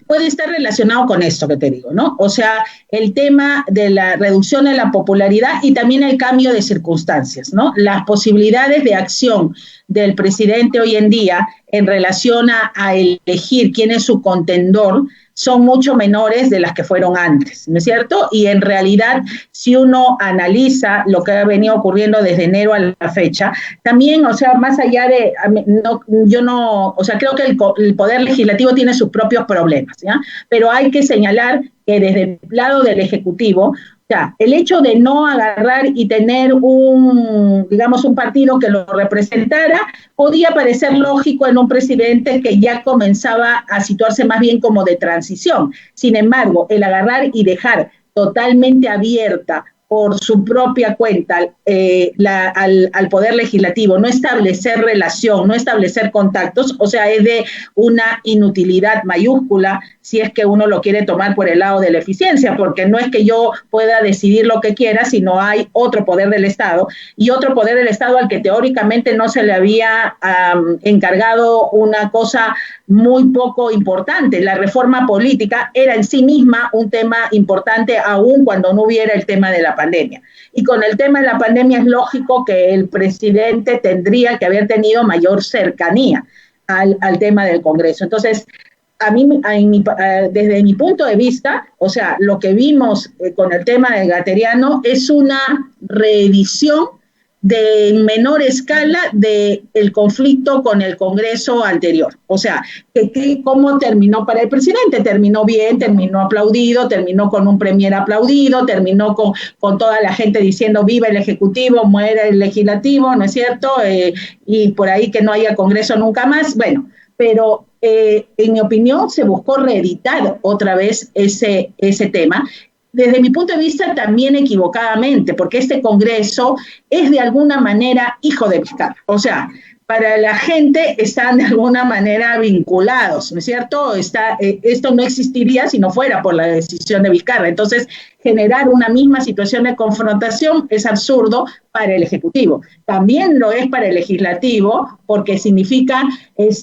L: puede estar relacionado con esto que te digo, ¿no? O sea, el tema de la reducción de la popularidad y también el cambio de circunstancias, ¿no? Las posibilidades de acción del presidente hoy en día en relación a elegir quién es su contendor son mucho menores de las que fueron antes, ¿no es cierto? Y en realidad, si uno analiza lo que ha venido ocurriendo desde enero a la fecha, también, o sea, más allá de, creo que el Poder Legislativo tiene sus propios problemas, ¿ya? Pero hay que señalar que desde el lado del Ejecutivo, o sea, el hecho de no agarrar y tener un partido que lo representara, podía parecer lógico en un presidente que ya comenzaba a situarse más bien como de transición. Sin embargo, el agarrar y dejar totalmente abierta por su propia cuenta al Poder Legislativo, no establecer relación, no establecer contactos, o sea, es de una inutilidad mayúscula si es que uno lo quiere tomar por el lado de la eficiencia, porque no es que yo pueda decidir lo que quiera, sino hay otro poder del Estado, y otro poder del Estado al que teóricamente no se le había encargado una cosa muy poco importante. La reforma política era en sí misma un tema importante, aún cuando no hubiera el tema de la pandemia. Y con el tema de la pandemia es lógico que el presidente tendría que haber tenido mayor cercanía al tema del Congreso. Entonces, desde mi punto de vista, o sea, lo que vimos con el tema del Gateriano es una reedición de menor escala del conflicto con el Congreso anterior. O sea, ¿cómo terminó para el presidente? Terminó bien, terminó aplaudido, terminó con un premier aplaudido, terminó con toda la gente diciendo viva el Ejecutivo, muera el Legislativo, ¿no es cierto? Y por ahí que no haya Congreso nunca más. Bueno, pero en mi opinión se buscó reeditar otra vez ese tema, desde mi punto de vista también equivocadamente, porque este Congreso es de alguna manera hijo de Vizcarra. O sea, para la gente están de alguna manera vinculados, ¿no es cierto? Esto no existiría si no fuera por la decisión de Vizcarra. Entonces, generar una misma situación de confrontación es absurdo para el Ejecutivo. También lo es para el Legislativo, porque significa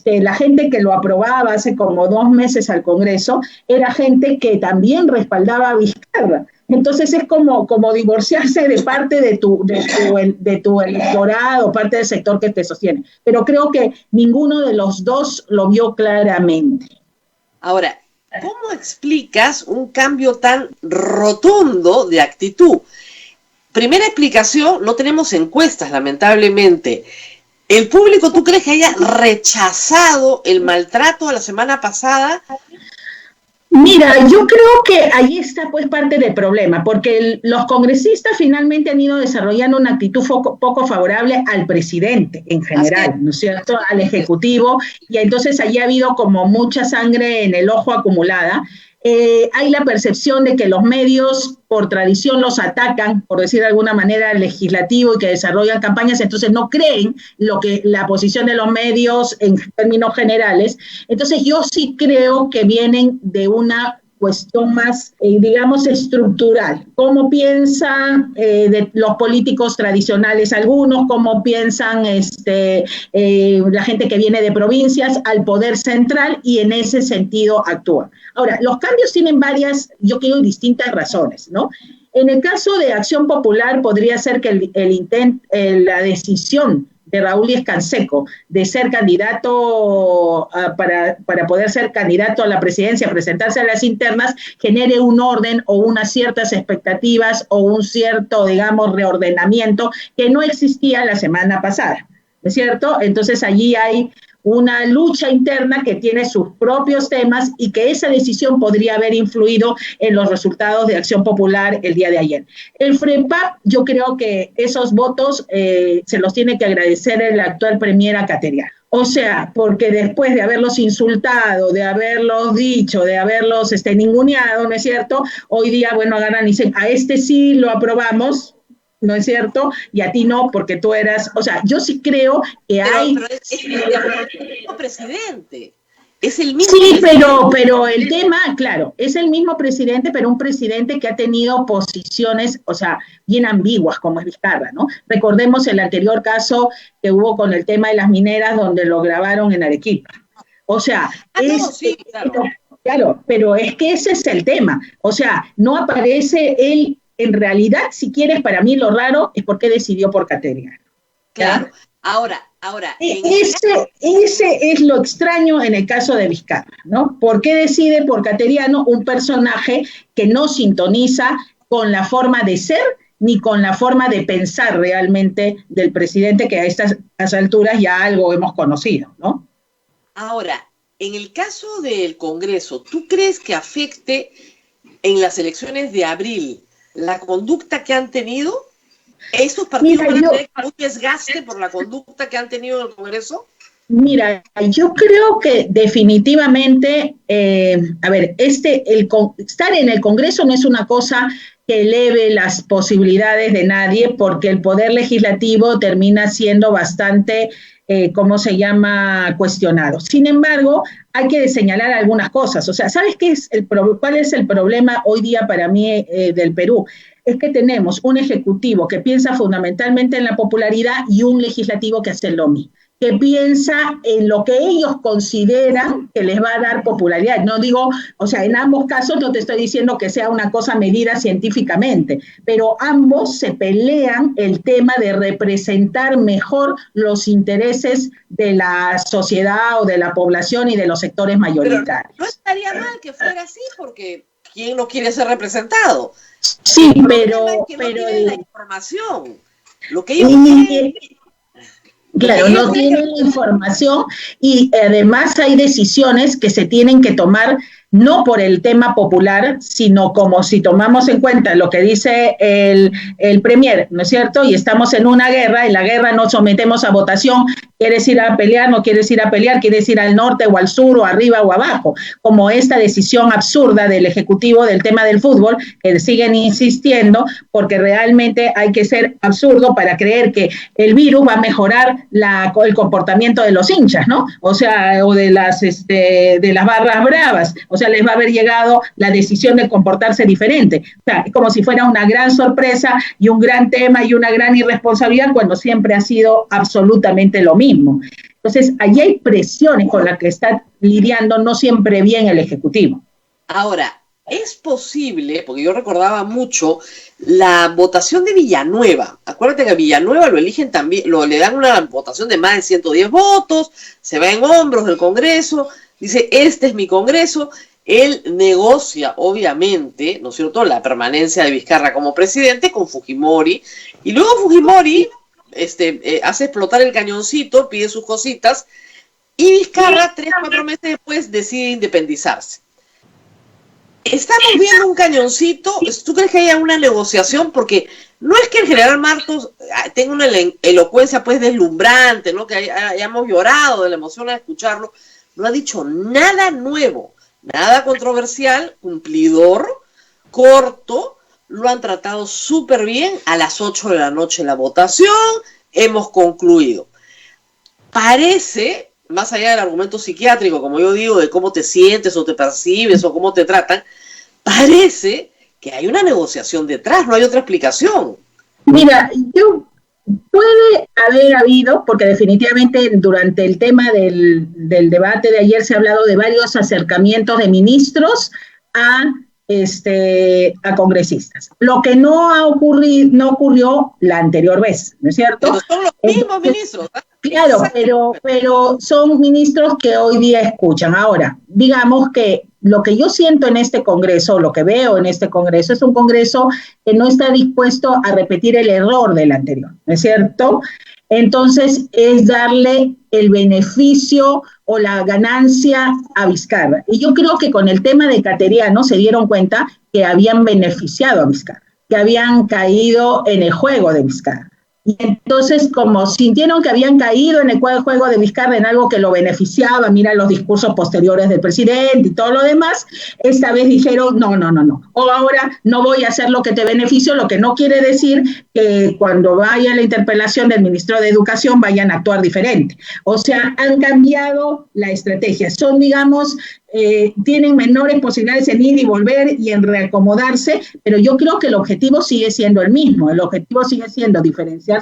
L: la gente que lo aprobaba hace como 2 meses al Congreso, era gente que también respaldaba a Vizcarra. Entonces es como divorciarse de parte de tu electorado, parte del sector que te sostiene. Pero creo que ninguno de los dos lo vio claramente.
G: Ahora, ¿cómo explicas un cambio tan rotundo de actitud? Primera explicación, no tenemos encuestas, lamentablemente. ¿El público, tú crees que haya rechazado el maltrato de la semana pasada?
L: Mira, yo creo que ahí está pues parte del problema, porque los congresistas finalmente han ido desarrollando una actitud poco favorable al presidente en general, ¿no es cierto?, al Ejecutivo, y entonces allí ha habido como mucha sangre en el ojo acumulada. Hay la percepción de que los medios por tradición los atacan, por decir de alguna manera, al legislativo y que desarrollan campañas, entonces no creen la posición de los medios en términos generales. Entonces yo sí creo que vienen de una cuestión más, digamos, estructural. ¿Cómo piensan de los políticos tradicionales algunos? ¿Cómo piensan la gente que viene de provincias al poder central? Y en ese sentido actúan. Ahora, los cambios tienen varias, yo creo, distintas razones, ¿no? En el caso de Acción Popular podría ser que la decisión de Raúl Díez Canseco de ser candidato para poder ser candidato a la presidencia, presentarse a las internas, genere un orden o unas ciertas expectativas o un cierto, digamos, reordenamiento que no existía la semana pasada, ¿no es cierto? Entonces allí hay una lucha interna que tiene sus propios temas y que esa decisión podría haber influido en los resultados de Acción Popular el día de ayer. El FREPAP, yo creo que esos votos se los tiene que agradecer el actual premier a Cateriano. O sea, porque después de haberlos insultado, de haberlos dicho, de haberlos ninguneado, ¿no es cierto? Hoy día, bueno, agarran y dicen, a este sí lo aprobamos, ¿no es cierto? Y a ti no, porque tú eras, o sea, yo sí creo que hay...
G: Pero es el mismo presidente, es el mismo
L: Sí,
G: presidente.
L: pero el tema, claro, es el mismo presidente, pero un presidente que ha tenido posiciones, o sea, bien ambiguas, como es Vizcarra, ¿no? Recordemos el anterior caso que hubo con el tema de las mineras, donde lo grabaron en Arequipa. O sea,
G: Sí, claro.
L: Claro, pero es que ese es el tema. O sea, no aparece él. En realidad, si quieres, para mí lo raro es por qué decidió por Cateriano.
G: Claro. Ahora.
L: Ese es lo extraño en el caso de Vizcarra, ¿no? ¿Por qué decide por Cateriano un personaje que no sintoniza con la forma de ser ni con la forma de pensar realmente del presidente, que a estas alturas ya algo hemos conocido, ¿no?
G: Ahora, en el caso del Congreso, ¿tú crees que afecte en las elecciones de abril la conducta que han tenido? ¿Esos partidos van a tener un desgaste por la conducta que han tenido en el Congreso?
L: Mira, yo creo que definitivamente, estar en el Congreso no es una cosa que eleve las posibilidades de nadie, porque el poder legislativo termina siendo bastante, cuestionado. Sin embargo, hay que señalar algunas cosas. O sea, ¿sabes cuál es el problema hoy día para mí del Perú? Es que tenemos un ejecutivo que piensa fundamentalmente en la popularidad y un legislativo que hace lo mismo, que piensa en lo que ellos consideran que les va a dar popularidad. No digo, o sea, en ambos casos no te estoy diciendo que sea una cosa medida científicamente, pero ambos se pelean el tema de representar mejor los intereses de la sociedad o de la población y de los sectores mayoritarios.
G: Pero no estaría mal que fuera así, porque ¿quién no quiere ser representado?
L: Sí, pero
G: no tienen la información. Lo que
L: ellos
G: quieren...
L: Claro, no tienen la información y además hay decisiones que se tienen que tomar no por el tema popular, sino como si tomamos en cuenta lo que dice el premier, ¿no es cierto? Y estamos en una guerra, en la guerra nos sometemos a votación, ¿quieres ir a pelear? ¿No quieres ir a pelear? ¿Quieres ir al norte o al sur o arriba o abajo? Como esta decisión absurda del Ejecutivo del tema del fútbol, que siguen insistiendo, porque realmente hay que ser absurdo para creer que el virus va a mejorar el comportamiento de los hinchas, ¿no? O sea, o de las barras bravas, o sea, les va a haber llegado la decisión de comportarse diferente. O sea, es como si fuera una gran sorpresa y un gran tema y una gran irresponsabilidad cuando siempre ha sido absolutamente lo mismo. Entonces, allí hay presiones con las que está lidiando no siempre bien el Ejecutivo.
G: Ahora, es posible, porque yo recordaba mucho la votación de Villanueva. Acuérdate que a Villanueva lo eligen también, le dan una votación de más de 110 votos, se va en hombros del Congreso, dice, este es mi Congreso. Él negocia, obviamente, ¿no es cierto?, la permanencia de Vizcarra como presidente con Fujimori, y luego Fujimori hace explotar el cañoncito, pide sus cositas, y Vizcarra, 3-4 meses después, decide independizarse. Estamos viendo un cañoncito. ¿Tú crees que haya una negociación? Porque no es que el general Martos tenga una elocuencia pues deslumbrante, ¿no? Que hayamos llorado de la emoción al escucharlo. No ha dicho nada nuevo, nada controversial, cumplidor, corto. Lo han tratado súper bien. A las 8 de la noche la votación, hemos concluido. Parece, más allá del argumento psiquiátrico, como yo digo, de cómo te sientes o te percibes o cómo te tratan, parece que hay una negociación detrás, no hay otra explicación.
L: Mira, puede haber habido, porque definitivamente durante el tema del debate de ayer se ha hablado de varios acercamientos de ministros a a congresistas. Lo que no ocurrió la anterior vez, ¿no es cierto?
G: Pero son los mismos ministros.
L: Claro, pero son ministros que hoy día escuchan. Ahora, digamos que lo que yo siento en este Congreso, lo que veo en este Congreso, es un Congreso que no está dispuesto a repetir el error del anterior, ¿no es cierto? Entonces, es darle el beneficio o la ganancia a Vizcarra. Y yo creo que con el tema de Cateriano se dieron cuenta que habían beneficiado a Vizcarra, que habían caído en el juego de Vizcarra. Y entonces, como sintieron que habían caído en el juego de Vizcarra en algo que lo beneficiaba, mira los discursos posteriores del presidente y todo lo demás, esta vez dijeron, no, o ahora no voy a hacer lo que te beneficio, lo que no quiere decir que cuando vaya la interpelación del ministro de Educación vayan a actuar diferente. O sea, han cambiado la estrategia. Son, digamos, tienen menores posibilidades en ir y volver y en reacomodarse, pero yo creo que el objetivo sigue siendo el mismo. El objetivo sigue siendo diferenciarse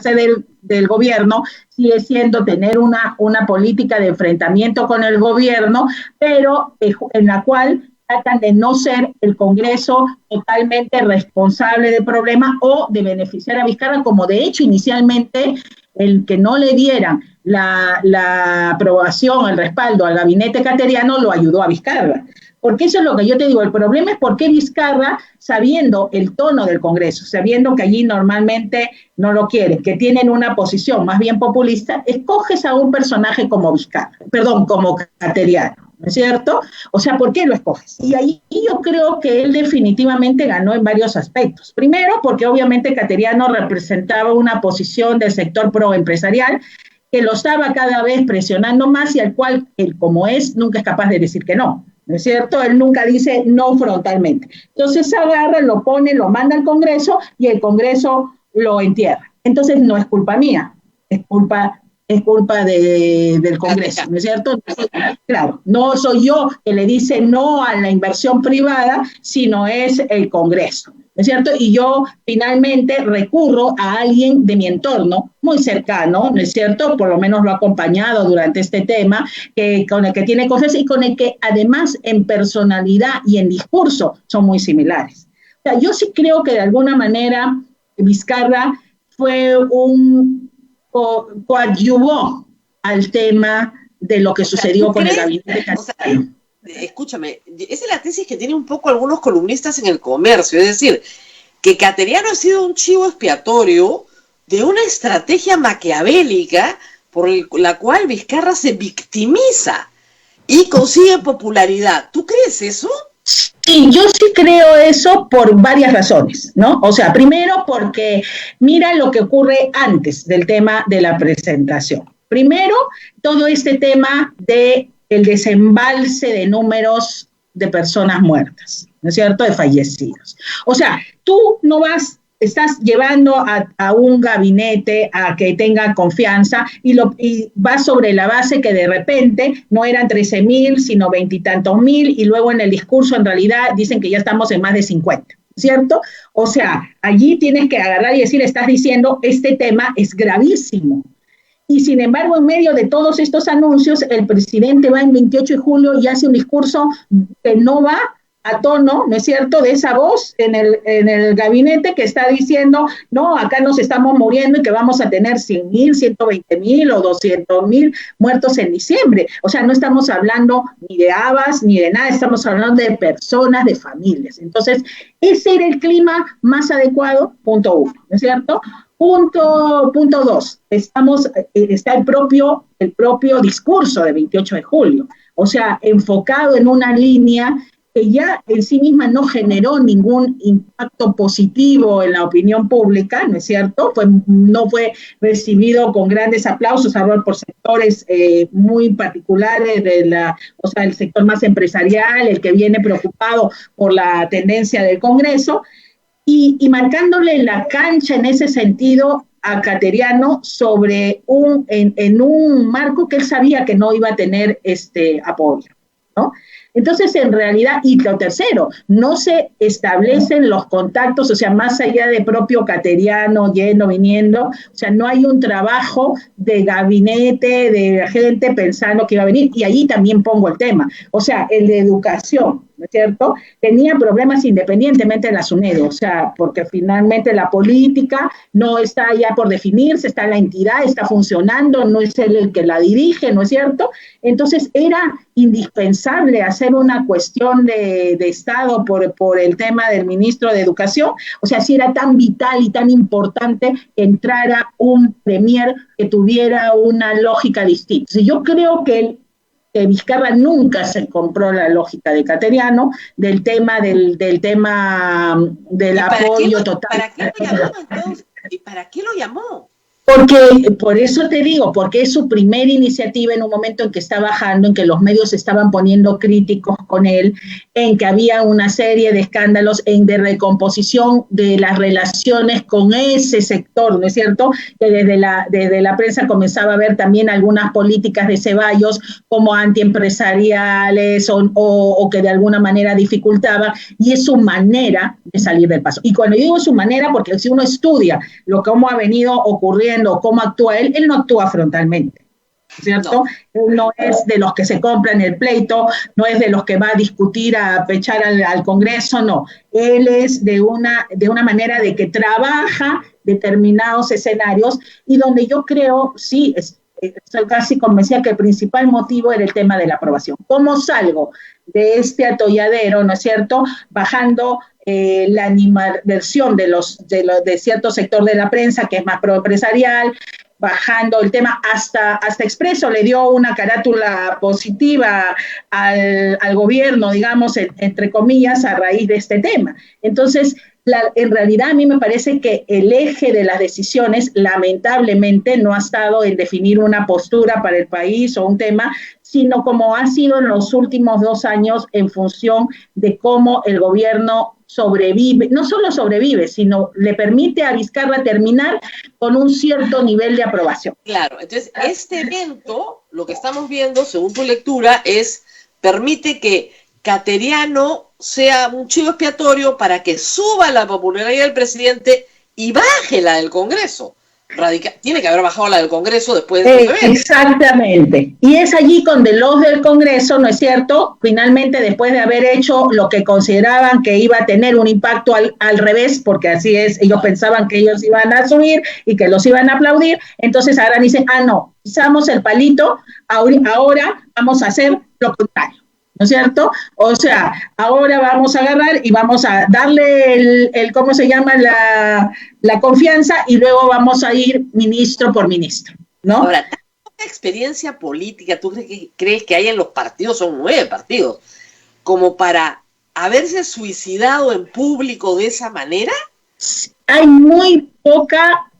L: del gobierno, sigue siendo tener una política de enfrentamiento con el gobierno, pero en la cual tratan de no ser el Congreso totalmente responsable del problema o de beneficiar a Vizcarra, como de hecho inicialmente el que no le dieran la aprobación, el respaldo al gabinete cateriano lo ayudó a Vizcarra. Porque eso es lo que yo te digo, el problema es por qué Vizcarra, sabiendo el tono del Congreso, sabiendo que allí normalmente no lo quieren, que tienen una posición más bien populista, escoges a un personaje como Vizcarra, como Cateriano, ¿no es cierto? O sea, ¿por qué lo escoges? Y ahí yo creo que él definitivamente ganó en varios aspectos. Primero, porque obviamente Cateriano representaba una posición del sector proempresarial que lo estaba cada vez presionando más y al cual él, como es, nunca es capaz de decir que no. ¿No es cierto? Él nunca dice no frontalmente. Entonces agarra, lo pone, lo manda al Congreso y el Congreso lo entierra. Entonces no es culpa mía, es culpa del Congreso, ¿no es cierto? Claro, no soy yo que le dice no a la inversión privada, sino es el Congreso, ¿no es cierto? Y yo finalmente recurro a alguien de mi entorno, muy cercano, ¿no es cierto? Por lo menos lo ha acompañado durante este tema, con el que tiene confianza y con el que además en personalidad y en discurso son muy similares. O sea, yo sí creo que de alguna manera Vizcarra fue coadyuvó al tema de lo que sucedió con el gabinete Castellano.
G: Escúchame, esa es la tesis que tienen un poco algunos columnistas en El Comercio, es decir, que Cateriano ha sido un chivo expiatorio de una estrategia maquiavélica por la cual Vizcarra se victimiza y consigue popularidad. ¿Tú crees eso?
L: Sí, yo sí creo eso por varias razones, ¿no? O sea, primero porque mira lo que ocurre antes del tema de la presentación. Primero, todo este tema de el desembalse de números de personas muertas, ¿no es cierto?, de fallecidos. O sea, tú no estás llevando a un gabinete a que tenga confianza y va sobre la base que de repente no eran 13,000, sino 20 y tantos mil, y luego en el discurso en realidad dicen que ya estamos en más de 50, ¿cierto? O sea, allí tienes que agarrar y decir, estás diciendo, este tema es gravísimo. Y sin embargo, en medio de todos estos anuncios, el presidente va en 28 de julio y hace un discurso que no va a tono, ¿no es cierto?, de esa voz en el gabinete que está diciendo, no, acá nos estamos muriendo y que vamos a tener 100,000, 120,000 o 200,000 muertos en diciembre. O sea, no estamos hablando ni de habas ni de nada, estamos hablando de personas, de familias. Entonces, ese era el clima más adecuado, punto uno, ¿no es cierto? Punto dos, está el propio discurso de 28 de julio, o sea, enfocado en una línea que ya en sí misma no generó ningún impacto positivo en la opinión pública, ¿no es cierto? No fue recibido con grandes aplausos, habló por sectores muy particulares el sector más empresarial, el que viene preocupado por la tendencia del Congreso, y marcándole la cancha en ese sentido a Cateriano en un marco que él sabía que no iba a tener apoyo, ¿no? Entonces, en realidad, y lo tercero, no se establecen los contactos, o sea, más allá de propio cateriano, yendo, viniendo, o sea, no hay un trabajo de gabinete, de gente pensando que iba a venir, y ahí también pongo el tema, o sea, el de educación, ¿no es cierto? Tenía problemas independientemente de la SUNEDO, o sea, porque finalmente la política no está ya por definirse, está la entidad, está funcionando, no es él el que la dirige, ¿no es cierto? Entonces era indispensable hacer una cuestión de Estado por el tema del ministro de Educación, o sea, si era tan vital y tan importante que entrara un premier que tuviera una lógica distinta. Entonces, yo creo que Vizcarra nunca se compró la lógica de Cateriano, del tema del apoyo total.
G: ¿Para qué lo llamó entonces? ¿Y para qué lo llamó?
L: Porque, por eso te digo, porque es su primera iniciativa en un momento en que está bajando, en que los medios se estaban poniendo críticos con él, en que había una serie de escándalos de recomposición de las relaciones con ese sector, ¿no es cierto? Que desde la prensa comenzaba a ver también algunas políticas de Ceballos como antiempresariales o que de alguna manera dificultaba, y es su manera de salir del paso. Y cuando digo su manera, porque si uno estudia cómo ha venido ocurriendo, cómo actúa él no actúa frontalmente, ¿cierto? No. Él no es de los que se compran el pleito, no es de los que va a discutir, a pechar al Congreso, no. Él es de una manera de que trabaja determinados escenarios y donde yo creo, sí, estoy casi convencida que el principal motivo era el tema de la aprobación. ¿Cómo salgo de este atolladero, no es cierto? Bajando la animadversión de cierto sector de la prensa que es más proempresarial, bajando el tema hasta Expreso le dio una carátula positiva al gobierno, digamos, entre comillas, a raíz de este tema. Entonces, en realidad a mí me parece que el eje de las decisiones lamentablemente no ha estado en definir una postura para el país o un tema, sino como ha sido en los últimos 2 años en función de cómo el gobierno sobrevive, no solo sobrevive, sino le permite a Vizcarra terminar con un cierto nivel de aprobación.
G: Claro, entonces este evento, lo que estamos viendo, según tu lectura, permite que Cateriano sea un chivo expiatorio para que suba la popularidad del presidente y baje la del Congreso. Tiene que haber bajado la del Congreso después de este evento.
L: Exactamente. Y es allí donde los del Congreso, ¿no es cierto?, finalmente después de haber hecho lo que consideraban que iba a tener un impacto al revés, porque así es, ellos pensaban que ellos iban a subir y que los iban a aplaudir, entonces ahora dicen, no, pisamos el palito, ahora vamos a hacer lo contrario. ¿No es cierto? O sea, ahora vamos a agarrar y vamos a darle ¿cómo se llama? La confianza y luego vamos a ir ministro por ministro, ¿no?
G: Ahora, ¿tanta experiencia política tú crees que hay en los partidos? Son 9 partidos, como para haberse suicidado en público de esa manera.
L: Hay muy poca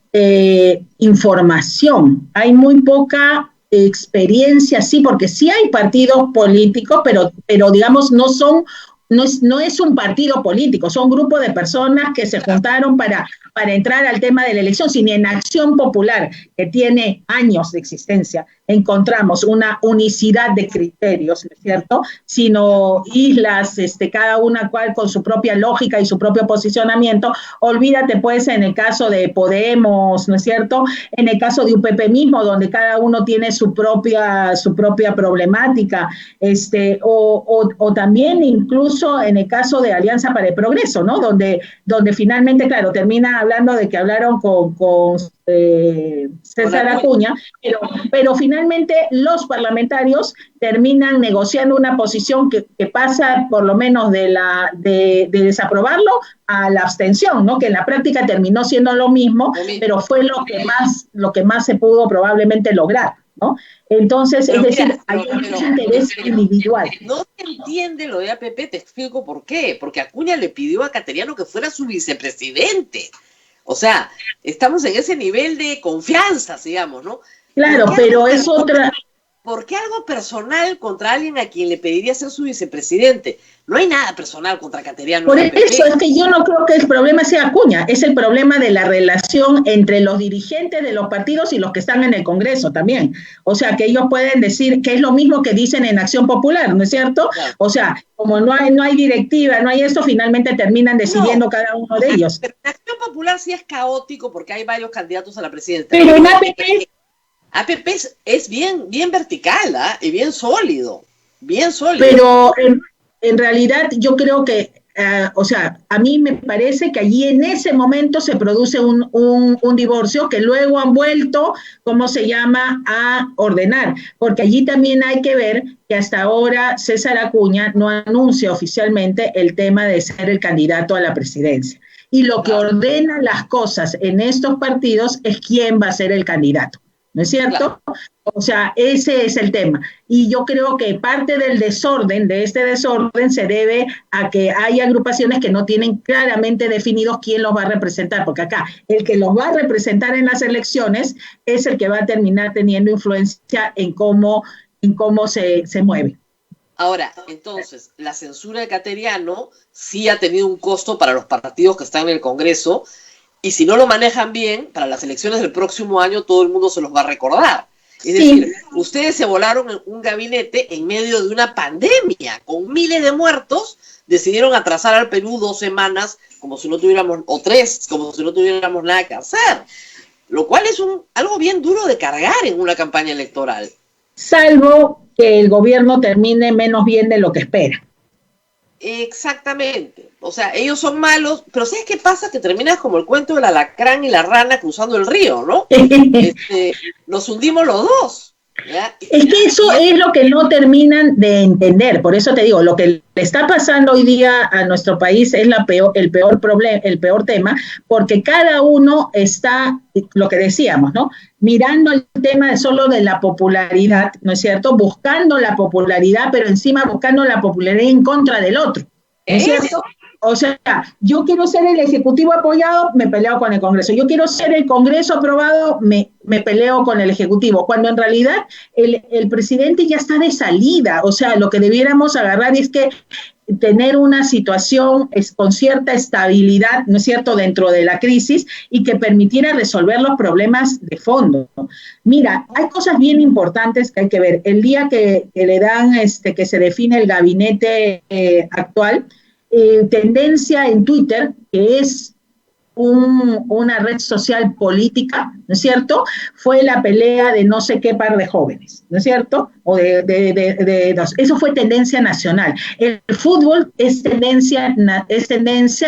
L: información, hay muy poca experiencia, sí, porque sí hay partidos políticos, pero digamos no es un partido político, son grupos de personas que se juntaron para entrar al tema de la elección. Si ni en Acción Popular, que tiene años de existencia, encontramos una unicidad de criterios, ¿no es cierto?, sino islas, cada una cual con su propia lógica y su propio posicionamiento. Olvídate pues en el caso de Podemos, ¿no es cierto?, en el caso de UPP mismo, donde cada uno tiene su propia problemática, o también incluso en el caso de Alianza para el Progreso, ¿no?, donde finalmente, claro, termina hablando de que hablaron con César Acuña, pero finalmente los parlamentarios terminan negociando una posición que pasa por lo menos de desaprobarlo a la abstención, ¿no?, que en la práctica terminó siendo lo mismo, pero fue lo que más se pudo probablemente lograr, ¿no? Entonces, pero es decir, hay mucho interés individual.
G: No se entiende lo de APP, te explico por qué. Porque Acuña le pidió a Cateriano que fuera su vicepresidente. O sea, estamos en ese nivel de confianza, digamos, ¿no?
L: Claro, pero es otra...
G: ¿por qué algo personal contra alguien a quien le pediría ser su vicepresidente? No hay nada personal contra Cateriano.
L: Por eso es que yo no creo que el problema sea Acuña, es el problema de la relación entre los dirigentes de los partidos y los que están en el Congreso también. O sea, que ellos pueden decir que es lo mismo que dicen en Acción Popular, ¿no es cierto? Claro. O sea, como no hay directiva, no hay esto, finalmente terminan decidiendo cada uno de ellos.
G: Pero en Acción Popular sí es caótico porque hay varios candidatos a la presidencia.
L: Pero en APP...
G: APP es bien vertical, ¿eh? Y bien sólido, bien sólido.
L: Pero en realidad yo creo que, o sea, a mí me parece que allí en ese momento se produce un divorcio que luego han vuelto, ¿cómo se llama?, a ordenar. Porque allí también hay que ver que hasta ahora César Acuña no anuncia oficialmente el tema de ser el candidato a la presidencia. Y lo que ordena las cosas en estos partidos es quién va a ser el candidato. ¿No es cierto? Claro. O sea, ese es el tema. Y yo creo que parte del desorden, de este desorden, se debe a que hay agrupaciones que no tienen claramente definidos quién los va a representar, porque acá el que los va a representar en las elecciones es el que va a terminar teniendo influencia en cómo se mueve.
G: Ahora, entonces, la censura de Cateriano sí ha tenido un costo para los partidos que están en el Congreso. Y si no lo manejan bien, para las elecciones del próximo año todo el mundo se los va a recordar. Es decir, ustedes se volaron en un gabinete en medio de una pandemia, con miles de muertos, decidieron atrasar al Perú 2 semanas, como si no tuviéramos, o 3, como si no tuviéramos nada que hacer. Lo cual es algo bien duro de cargar en una campaña electoral.
L: Salvo que el gobierno termine menos bien de lo que espera.
G: Exactamente, o sea, ellos son malos, pero ¿sabes qué pasa? Que terminas como el cuento del alacrán y la rana cruzando el río, ¿no? Nos hundimos los dos, ¿ya?
L: Es que eso es lo que no terminan de entender, por eso te digo, lo que le está pasando hoy día a nuestro país es el peor tema, porque cada uno está, lo que decíamos, ¿no?, mirando el tema solo de la popularidad, ¿no es cierto?, buscando la popularidad, pero encima buscando la popularidad en contra del otro, ¿no es cierto? O sea, yo quiero ser el Ejecutivo apoyado, me peleo con el Congreso. Yo quiero ser el Congreso aprobado, me peleo con el Ejecutivo. Cuando en realidad el presidente ya está de salida. O sea, lo que debiéramos agarrar es que tener una situación con cierta estabilidad, ¿no es cierto?, dentro de la crisis y que permitiera resolver los problemas de fondo. Mira, hay cosas bien importantes que hay que ver. El día que le dan, que se define el gabinete actual, tendencia en Twitter, que es una red social política, ¿no es cierto?, fue la pelea de no sé qué par de jóvenes, ¿no es cierto?, o eso fue tendencia nacional. El fútbol es tendencia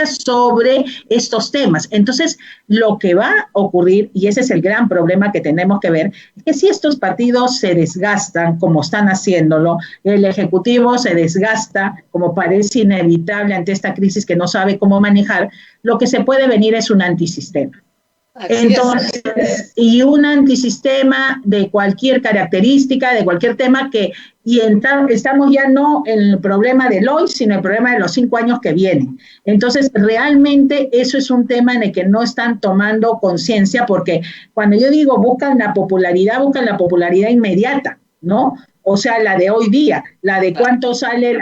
L: sobre estos temas. Entonces, lo que va a ocurrir, y ese es el gran problema que tenemos que ver, es que si estos partidos se desgastan como están haciéndolo, el Ejecutivo se desgasta como parece inevitable ante esta crisis que no sabe cómo manejar, lo que se puede venir es un antisistema. Entonces, y un antisistema de cualquier característica, de cualquier tema estamos ya no en el problema del hoy, sino el problema de los 5 años que vienen. Entonces, realmente eso es un tema en el que no están tomando conciencia, porque cuando yo digo buscan la popularidad inmediata, ¿no? O sea, la de hoy día, la de cuánto sale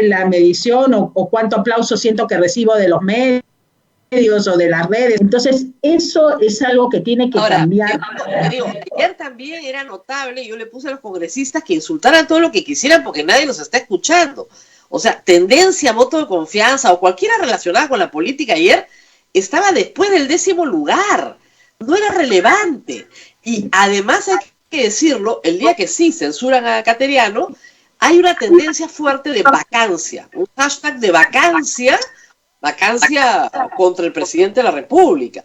L: la medición o cuánto aplauso siento que recibo de los medios o de las redes. Entonces, eso es algo que tiene que cambiar.
G: Ayer también era notable, yo le puse a los congresistas que insultaran todo lo que quisieran porque nadie los está escuchando. O sea, tendencia, voto de confianza o cualquiera relacionada con la política ayer estaba después del 10º lugar. No era relevante. Y además hay que decirlo, el día que sí censuran a Cateriano, hay una tendencia fuerte de vacancia, un hashtag de vacancia contra el presidente de la República.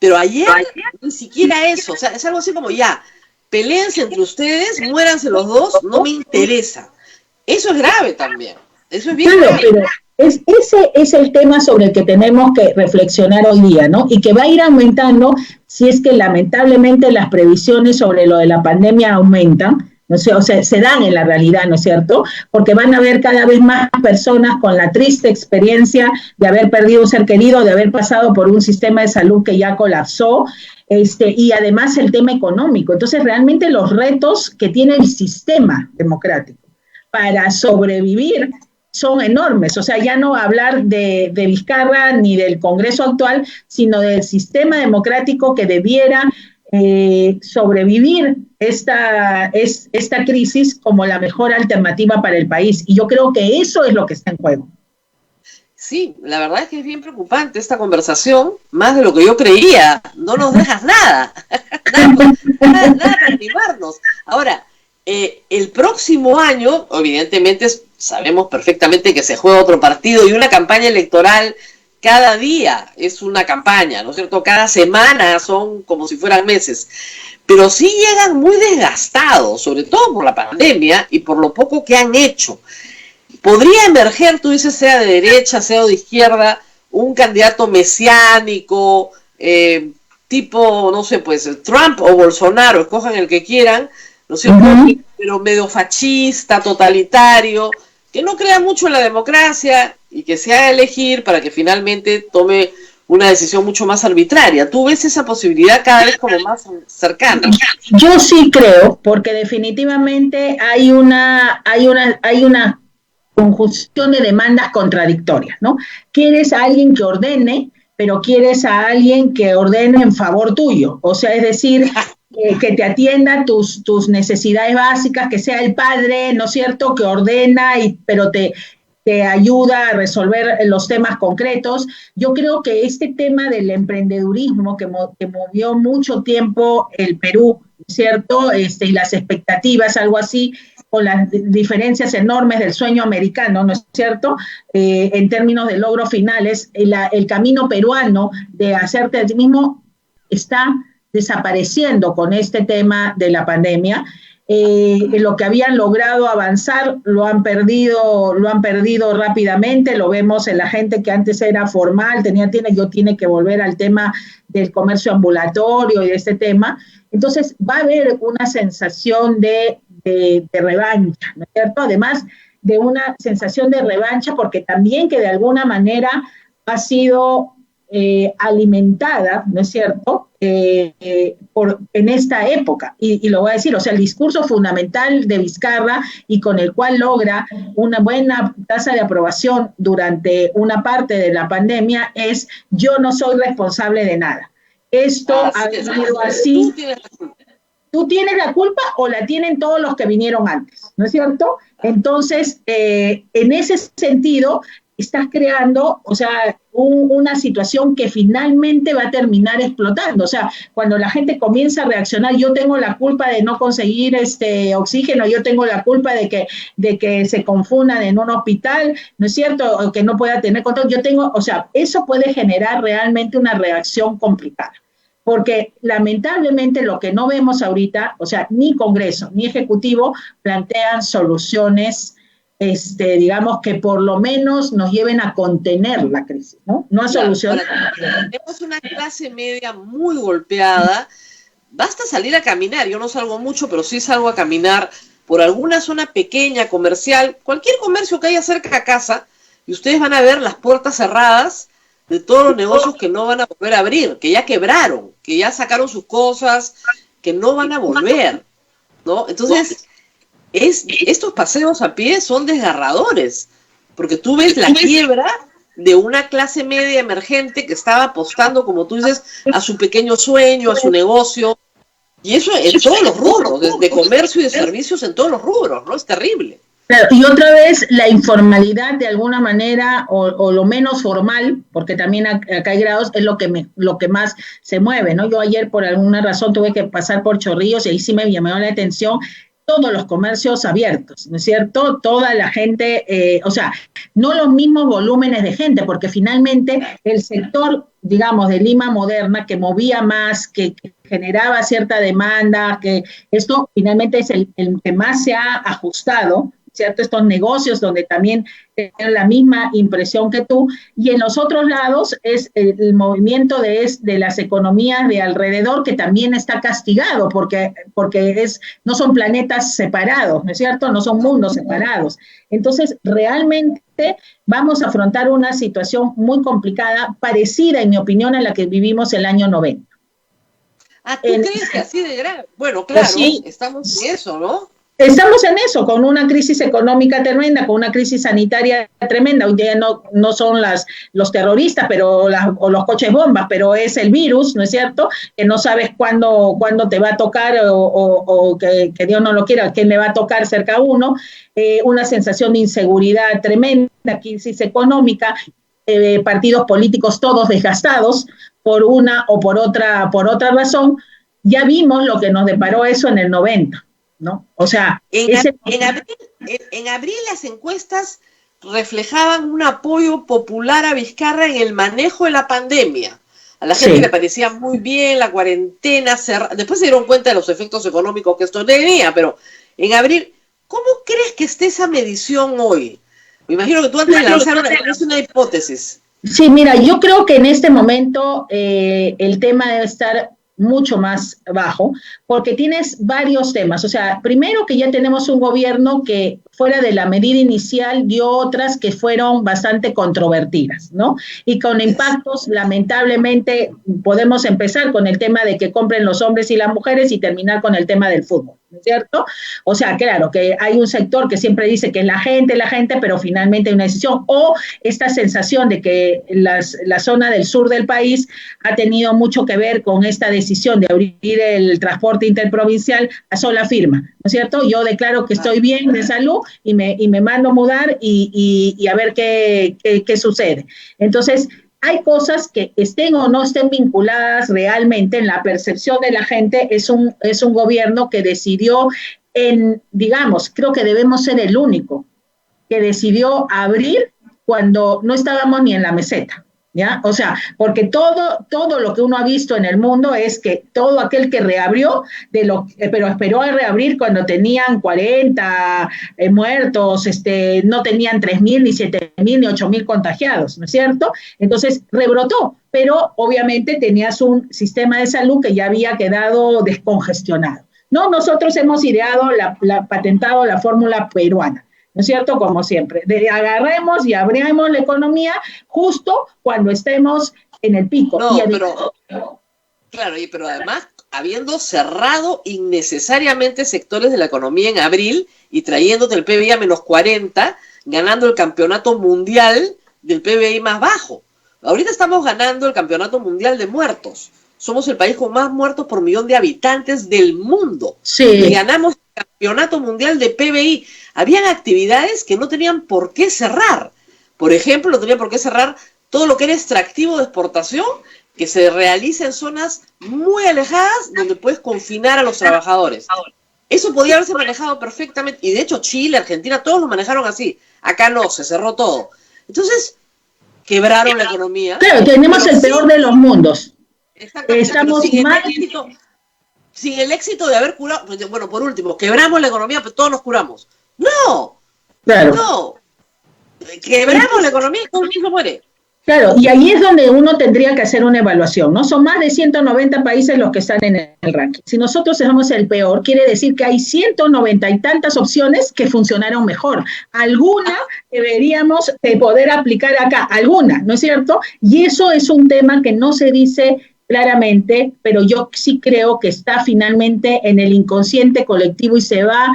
G: Pero ayer ni siquiera eso, o sea, es algo así como ya, peleense entre ustedes, muéranse los dos, no me interesa. Eso es grave también, eso es bien grave.
L: Pero ese es el tema sobre el que tenemos que reflexionar hoy día, ¿no? Y que va a ir aumentando si es que lamentablemente las previsiones sobre lo de la pandemia aumentan, ¿no sé? O sea, se dan en la realidad, ¿no es cierto? Porque van a haber cada vez más personas con la triste experiencia de haber perdido un ser querido, de haber pasado por un sistema de salud que ya colapsó, y además el tema económico. Entonces, realmente los retos que tiene el sistema democrático para sobrevivir son enormes. O sea, ya no hablar de Vizcarra ni del Congreso actual, sino del sistema democrático que debiera sobrevivir esta crisis como la mejor alternativa para el país. Y yo creo que eso es lo que está en juego.
G: Sí, la verdad es que es bien preocupante esta conversación, más de lo que yo creía. No nos dejas nada, nada para animarnos. Ahora, el próximo año, evidentemente, sabemos perfectamente que se juega otro partido y una campaña electoral cada día es una campaña, ¿no es cierto? Cada semana son como si fueran meses. Pero sí llegan muy desgastados, sobre todo por la pandemia y por lo poco que han hecho. Podría emerger, tú dices, sea de derecha, sea de izquierda, un candidato mesiánico, tipo, no sé, pues Trump o Bolsonaro, escojan el que quieran, ¿no es cierto? Pero medio fascista, totalitario, que no crea mucho en la democracia y que se haga elegir para que finalmente tome una decisión mucho más arbitraria. ¿Tú ves esa posibilidad cada vez como más cercana?
L: Yo sí creo, porque definitivamente hay una conjunción de demandas contradictorias, ¿no? Quieres a alguien que ordene, pero quieres a alguien que ordene en favor tuyo. O sea, es decir, que te atienda tus necesidades básicas, que sea el padre, ¿no es cierto?, que ordena, pero te ayuda a resolver los temas concretos. Yo creo que este tema del emprendedurismo que movió mucho tiempo el Perú, ¿cierto?, y las expectativas, algo así, con las diferencias enormes del sueño americano, ¿no es cierto?, en términos de logros finales, el camino peruano de hacerte a ti mismo está desapareciendo con este tema de la pandemia. Lo que habían logrado avanzar lo han perdido rápidamente. Lo vemos en la gente que antes era formal, tiene que volver al tema del comercio ambulatorio y de este tema. Entonces va a haber una sensación de revancha, ¿no es cierto? Además de una sensación de revancha porque también que de alguna manera ha sido alimentada, ¿no es cierto?, en esta época, y lo voy a decir, o sea, el discurso fundamental de Vizcarra y con el cual logra una buena tasa de aprobación durante una parte de la pandemia es: yo no soy responsable de nada. Esto ha sido así. Tú tienes la culpa o la tienen todos los que vinieron antes, ¿no es cierto? Entonces, en ese sentido, estás creando, o sea, una situación que finalmente va a terminar explotando. O sea, cuando la gente comienza a reaccionar, yo tengo la culpa de no conseguir oxígeno, yo tengo la culpa de que se confundan en un hospital, ¿no es cierto?, o que no pueda tener control. O sea, eso puede generar realmente una reacción complicada. Porque lamentablemente lo que no vemos ahorita, o sea, ni Congreso ni Ejecutivo plantean soluciones, digamos, que por lo menos nos lleven a contener la crisis, ¿no? No a solucionar.
G: Tenemos una clase media muy golpeada. Basta salir a caminar. Yo no salgo mucho, pero sí salgo a caminar por alguna zona pequeña, comercial, cualquier comercio que haya cerca de casa, y ustedes van a ver las puertas cerradas de todos los negocios que no van a volver a abrir, que ya quebraron, que ya sacaron sus cosas, que no van a volver, ¿no? Entonces, estos paseos a pie son desgarradores, porque tú ves la quiebra de una clase media emergente que estaba apostando, como tú dices, a su pequeño sueño, a su negocio, y eso en todos los rubros, desde comercio y de servicios en todos los rubros, ¿no? Es terrible.
L: Claro, y otra vez la informalidad de alguna manera o lo menos formal, porque también acá hay grados, es lo que más se mueve, ¿no? Yo ayer por alguna razón tuve que pasar por Chorrillos y ahí sí me llamó la atención todos los comercios abiertos, ¿no es cierto? Toda la gente, o sea, no los mismos volúmenes de gente, porque finalmente el sector, digamos, de Lima moderna, que movía más, que generaba cierta demanda, que esto finalmente es el que más se ha ajustado, ¿cierto? Estos negocios donde también tienen la misma impresión que tú, y en los otros lados es el movimiento de las economías de alrededor, que también está castigado, porque no son planetas separados, ¿no es cierto? No son mundos separados. Entonces, realmente vamos a afrontar una situación muy complicada, parecida, en mi opinión, a la que vivimos el año 90.
G: ¿Tú crees que así de grave? Bueno, claro, sí, estamos en eso, ¿no?
L: Estamos en eso, con una crisis económica tremenda, con una crisis sanitaria tremenda. Hoy día no son los terroristas o los coches bombas, pero es el virus, ¿no es cierto? Que no sabes cuándo te va a tocar o que Dios no lo quiera, quién le va a tocar cerca a uno. Una sensación de inseguridad tremenda, crisis económica, partidos políticos todos desgastados por una o por otra razón. Ya vimos lo que nos deparó eso en el 90. ¿No? O sea,
G: en abril las encuestas reflejaban un apoyo popular a Vizcarra en el manejo de la pandemia. A la gente le parecía muy bien la cuarentena, después se dieron cuenta de los efectos económicos que esto tenía, pero en abril, ¿cómo crees que esté esa medición hoy? Me imagino que tú antes de lanzar una hipótesis.
L: Sí, mira, yo creo que en este momento el tema debe estar mucho más bajo, porque tienes varios temas. O sea, primero que ya tenemos un gobierno que fuera de la medida inicial dio otras que fueron bastante controvertidas, ¿no? Y con impactos, lamentablemente, podemos empezar con el tema de que compren los hombres y las mujeres y terminar con el tema del fútbol, ¿no es cierto? O sea, claro, que hay un sector que siempre dice que es la gente, pero finalmente hay una decisión, o esta sensación de que la zona del sur del país ha tenido mucho que ver con esta decisión de abrir el transporte interprovincial a sola firma, ¿no es cierto? Yo declaro que estoy bien de salud y me mando a mudar y a ver qué sucede. Entonces, hay cosas que estén o no estén vinculadas realmente en la percepción de la gente. Es un gobierno que decidió digamos, creo que debemos ser el único que decidió abrir cuando no estábamos ni en la meseta, ¿ya? O sea, porque todo lo que uno ha visto en el mundo es que todo aquel que reabrió, pero esperó a reabrir cuando tenían 40 muertos, no tenían 3.000, ni 7.000, ni 8.000 contagiados, ¿no es cierto? Entonces, rebrotó, pero obviamente tenías un sistema de salud que ya había quedado descongestionado. No, nosotros hemos patentado la fórmula peruana, ¿no es cierto? Como siempre, agarremos y abramos la economía justo cuando estemos en el pico.
G: No, pero además, habiendo cerrado innecesariamente sectores de la economía en abril y trayéndote el PBI a menos 40, ganando el campeonato mundial del PBI más bajo. Ahorita estamos ganando el campeonato mundial de muertos. Somos el país con más muertos por millón de habitantes del mundo.
L: Sí.
G: Y ganamos el campeonato mundial de PBI. Habían actividades que no tenían por qué cerrar. Por ejemplo, no tenían por qué cerrar todo lo que era extractivo de exportación, que se realiza en zonas muy alejadas donde puedes confinar a los trabajadores. Eso podía haberse manejado perfectamente. Y de hecho Chile, Argentina, todos lo manejaron así. Acá no, se cerró todo. Entonces, quebraron la economía.
L: Claro, tenemos el peor de los mundos.
G: Estamos sin el éxito de haber curado. Bueno, por último, quebramos la economía, pero todos nos curamos. ¡No!
L: Claro.
G: No. Quebramos la economía y todo el mundo muere.
L: Claro, y ahí es donde uno tendría que hacer una evaluación, ¿no? Son más de 190 países los que están en el ranking. Si nosotros somos el peor, quiere decir que hay 190 y tantas opciones que funcionaron mejor. Alguna deberíamos poder aplicar acá, alguna, ¿no es cierto? Y eso es un tema que no se dice claramente, pero yo sí creo que está finalmente en el inconsciente colectivo y se va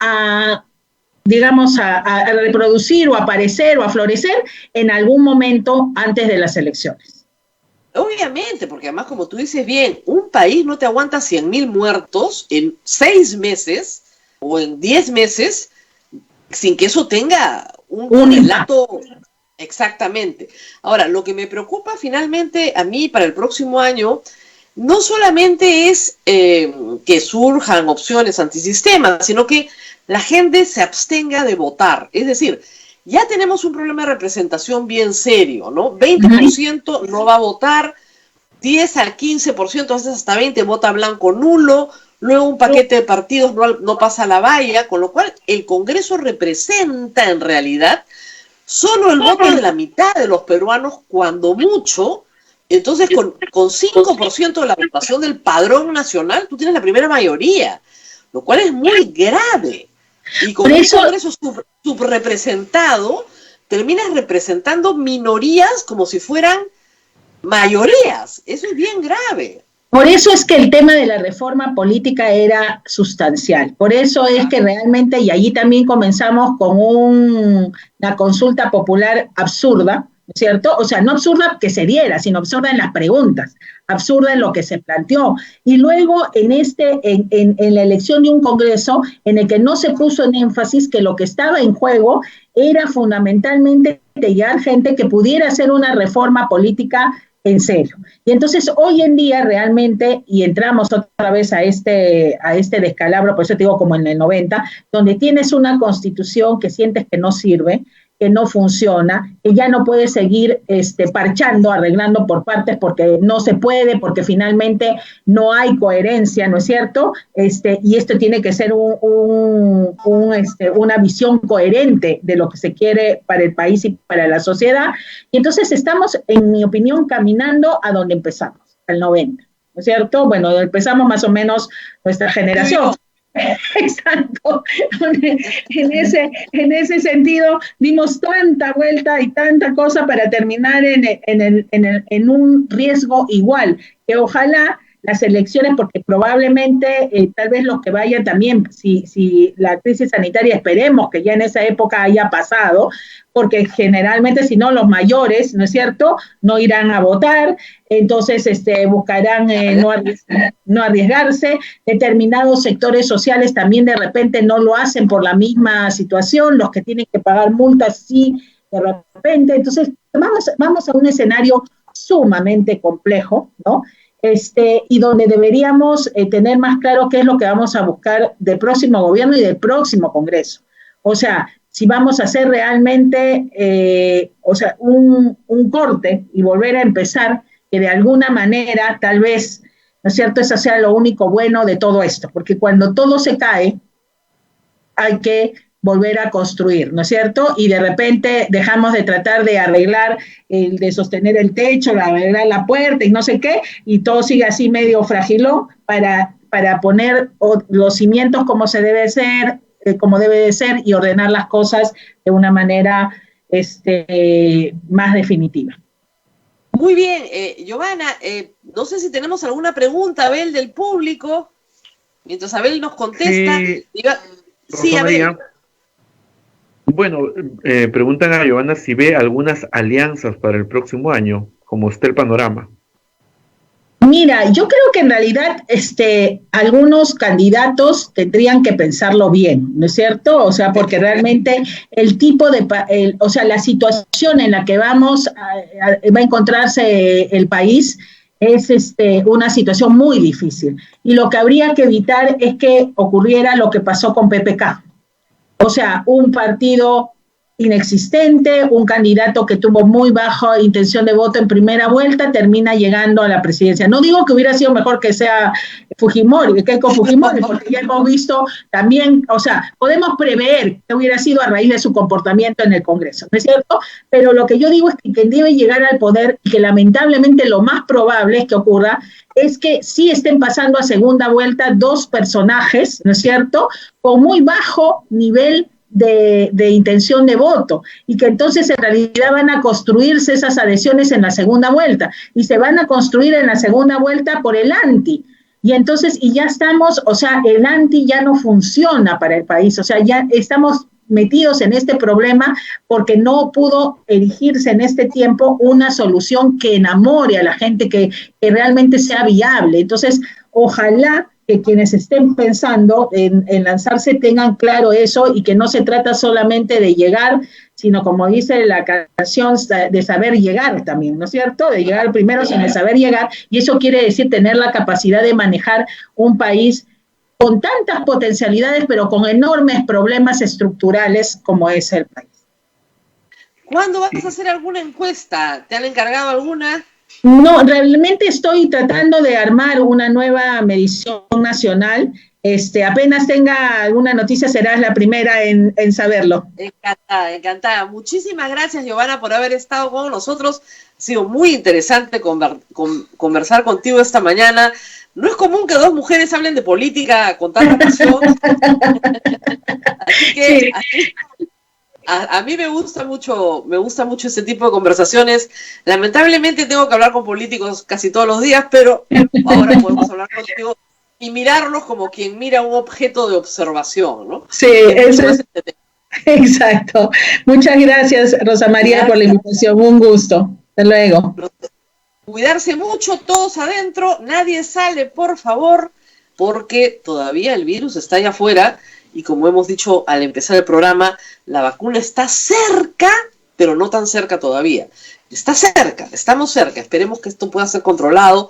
L: a reproducir o a aparecer o a florecer en algún momento antes de las elecciones.
G: Obviamente, porque además, como tú dices bien, un país no te aguanta 100.000 muertos en 6 meses o en 10 meses sin que eso tenga un relato. Exactamente. Ahora, lo que me preocupa finalmente a mí para el próximo año no solamente es que surjan opciones antisistema, sino que la gente se abstenga de votar. Es decir, ya tenemos un problema de representación bien serio, ¿no? 20% no va a votar, 10 al 15%, a veces hasta 20% vota blanco nulo, luego un paquete de partidos no pasa la valla, con lo cual el Congreso representa en realidad solo el voto de la mitad de los peruanos, cuando mucho. Entonces, con 5% de la votación del padrón nacional, tú tienes la primera mayoría, lo cual es muy grave. Y con un Congreso subrepresentado, terminas representando minorías como si fueran mayorías. Eso es bien grave.
L: Por eso es que el tema de la reforma política era sustancial. Por eso es que realmente, y allí también comenzamos con una consulta popular absurda, ¿cierto? O sea, no absurda que se diera, sino absurda en las preguntas, absurda en lo que se planteó. Y luego en la elección de un Congreso en el que no se puso en énfasis que lo que estaba en juego era fundamentalmente llegar gente que pudiera hacer una reforma política en serio. Y entonces hoy en día realmente, y entramos otra vez a este descalabro, por eso te digo como en el 90, donde tienes una constitución que sientes que no sirve, que no funciona, que ya no puede seguir parchando, arreglando por partes, porque no se puede, porque finalmente no hay coherencia, ¿no es cierto? Y esto tiene que ser una visión coherente de lo que se quiere para el país y para la sociedad. Y entonces estamos, en mi opinión, caminando a donde empezamos, al 90, ¿no es cierto? Bueno, empezamos más o menos nuestra generación. Exacto. En ese sentido dimos tanta vuelta y tanta cosa para terminar en un riesgo igual, que ojalá las elecciones, porque probablemente tal vez los que vayan también, si la crisis sanitaria, esperemos que ya en esa época haya pasado, porque generalmente si no los mayores, ¿no es cierto?, no irán a votar, entonces buscarán no arriesgarse, determinados sectores sociales también de repente no lo hacen por la misma situación, los que tienen que pagar multas sí, de repente, entonces vamos a un escenario sumamente complejo, ¿no?, y donde deberíamos tener más claro qué es lo que vamos a buscar del próximo gobierno y del próximo Congreso. O sea, si vamos a hacer realmente un corte y volver a empezar, que de alguna manera, tal vez, ¿no es cierto?, eso sea lo único bueno de todo esto, porque cuando todo se cae, hay que volver a construir, ¿no es cierto? Y de repente dejamos de tratar de arreglar, de sostener el techo, de arreglar la puerta y no sé qué, y todo sigue así medio fragilón para poner los cimientos como debe de ser y ordenar las cosas de una manera más definitiva.
G: Muy bien, Giovanna, no sé si tenemos alguna pregunta, Abel, del público, mientras Abel nos contesta. Sí, Abel.
F: Bueno, preguntan a Giovanna si ve algunas alianzas para el próximo año, como está el panorama.
L: Mira, yo creo que en realidad algunos candidatos tendrían que pensarlo bien, ¿no es cierto? O sea, porque realmente el tipo de, la situación en la que va a encontrarse el país es una situación muy difícil. Y lo que habría que evitar es que ocurriera lo que pasó con PPK. O sea, un partido inexistente, un candidato que tuvo muy baja intención de voto en primera vuelta, termina llegando a la presidencia. No digo que hubiera sido mejor que sea Fujimori, Keiko Fujimori, porque ya hemos visto también, o sea, podemos prever que hubiera sido a raíz de su comportamiento en el Congreso, ¿no es cierto? Pero lo que yo digo es que quien debe llegar al poder, y que lamentablemente lo más probable es que ocurra, es que sí estén pasando a segunda vuelta dos personajes, ¿no es cierto?, con muy bajo nivel de intención de voto, y que entonces en realidad van a construirse esas adhesiones en la segunda vuelta, y se van a construir en la segunda vuelta por el anti, y entonces, y ya estamos, o sea, el anti ya no funciona para el país, o sea, ya estamos metidos en este problema porque no pudo erigirse en este tiempo una solución que enamore a la gente, que realmente sea viable. Entonces, ojalá que quienes estén pensando en lanzarse tengan claro eso, y que no se trata solamente de llegar, sino, como dice la canción, de saber llegar también, ¿no es cierto? De llegar primero sin el saber llegar, y eso quiere decir tener la capacidad de manejar un país con tantas potencialidades, pero con enormes problemas estructurales como es el país.
G: ¿Cuándo vas a hacer alguna encuesta? ¿Te han encargado alguna?
L: No, realmente estoy tratando de armar una nueva medición nacional. Apenas tenga alguna noticia, serás la primera en saberlo.
G: Encantada, encantada. Muchísimas gracias, Giovanna, por haber estado con nosotros. Ha sido muy interesante conversar contigo esta mañana. No es común que dos mujeres hablen de política con tanta pasión. Así que sí. A mí me gusta mucho este tipo de conversaciones. Lamentablemente tengo que hablar con políticos casi todos los días, pero ahora podemos hablar contigo y mirarlos como quien mira un objeto de observación, ¿no?
L: Sí, eso es. Exacto. Muchas gracias, Rosa María, por la invitación. Un gusto. Hasta luego.
G: Cuidarse mucho, todos adentro, nadie sale, por favor, porque todavía el virus está allá afuera y como hemos dicho al empezar el programa, la vacuna está cerca, pero no tan cerca todavía. Está cerca, estamos cerca, esperemos que esto pueda ser controlado,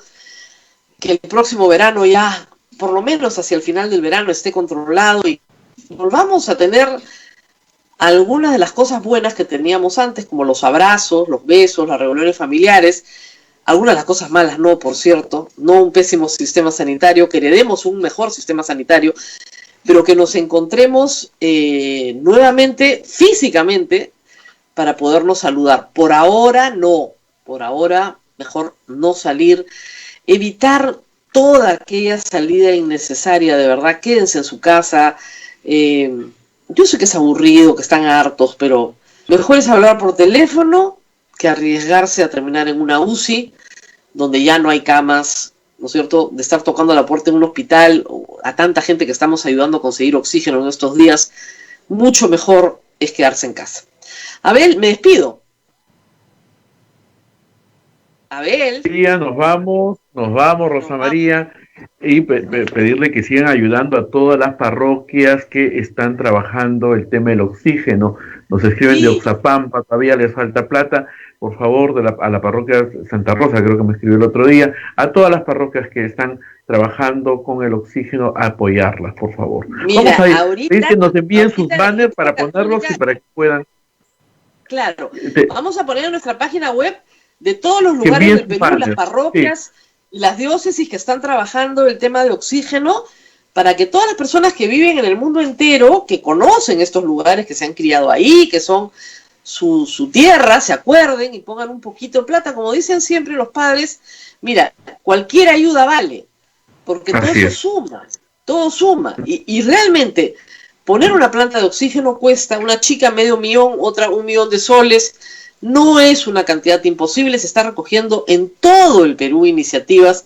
G: que el próximo verano ya, por lo menos hacia el final del verano, esté controlado y volvamos a tener algunas de las cosas buenas que teníamos antes, como los abrazos, los besos, las reuniones familiares. Algunas de las cosas malas no, por cierto, no un pésimo sistema sanitario, que heredemos un mejor sistema sanitario, pero que nos encontremos nuevamente, físicamente, para podernos saludar. Por ahora no, por ahora mejor no salir, evitar toda aquella salida innecesaria, de verdad, quédense en su casa. Yo sé que es aburrido, que están hartos, pero mejor es hablar por teléfono que arriesgarse a terminar en una UCI, donde ya no hay camas, ¿no es cierto?, de estar tocando la puerta en un hospital, a tanta gente que estamos ayudando a conseguir oxígeno en estos días. Mucho mejor es quedarse en casa. Abel, me despido. Abel.
F: Nos vamos, Rosa María, y pedirle que sigan ayudando a todas las parroquias que están trabajando el tema del oxígeno. Nos escriben de Oxapampa, todavía les falta plata. Por favor, a la parroquia Santa Rosa, creo que me escribió el otro día, a todas las parroquias que están trabajando con el oxígeno, a apoyarlas, por favor.
G: Mira,
F: vamos a pedir que nos envíen sus banners para ponerlos y para que puedan.
G: Claro, vamos a poner en nuestra página web de todos los lugares del Perú, las parroquias y las diócesis que están trabajando el tema de oxígeno, para que todas las personas que viven en el mundo entero, que conocen estos lugares, que se han criado ahí, que son su tierra, se acuerden y pongan un poquito de plata, como dicen siempre los padres. Mira, cualquier ayuda vale, porque todo suma, y realmente poner una planta de oxígeno cuesta, una chica $500,000, otra $1,000,000 de soles, no es una cantidad imposible. Se está recogiendo en todo el Perú iniciativas.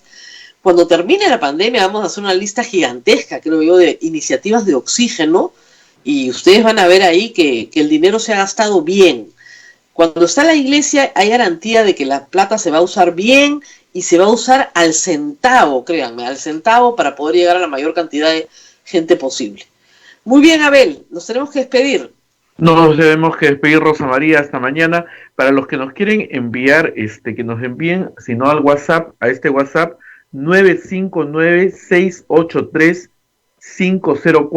G: Cuando termine la pandemia vamos a hacer una lista gigantesca, creo yo, de iniciativas de oxígeno, y ustedes van a ver ahí que el dinero se ha gastado bien. Cuando está la iglesia hay garantía de que la plata se va a usar bien y se va a usar al centavo, créanme, al centavo, para poder llegar a la mayor cantidad de gente posible. Muy bien, Abel, nos tenemos que despedir.
F: Nos tenemos que despedir, Rosa María, hasta mañana. Para los que nos quieren enviar, que nos envíen, si no al WhatsApp, a este WhatsApp, 959-683-504,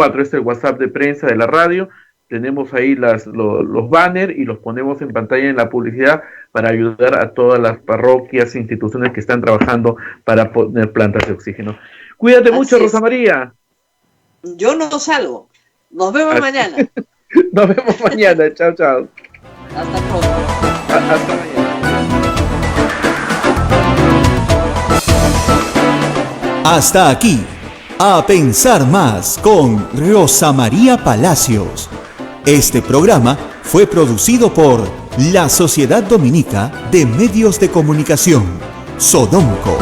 F: este es el WhatsApp de prensa de la radio. Tenemos ahí los banners y los ponemos en pantalla en la publicidad para ayudar a todas las parroquias e instituciones que están trabajando para poner plantas de oxígeno. Cuídate mucho, Rosa María.
G: Yo no salgo. Nos vemos mañana.
F: Nos vemos mañana. Chao, chao.
G: Hasta pronto.
F: Hasta mañana.
K: Hasta aquí, A Pensar Más con Rosa María Palacios. Este programa fue producido por la Sociedad Dominica de Medios de Comunicación, Sodomco.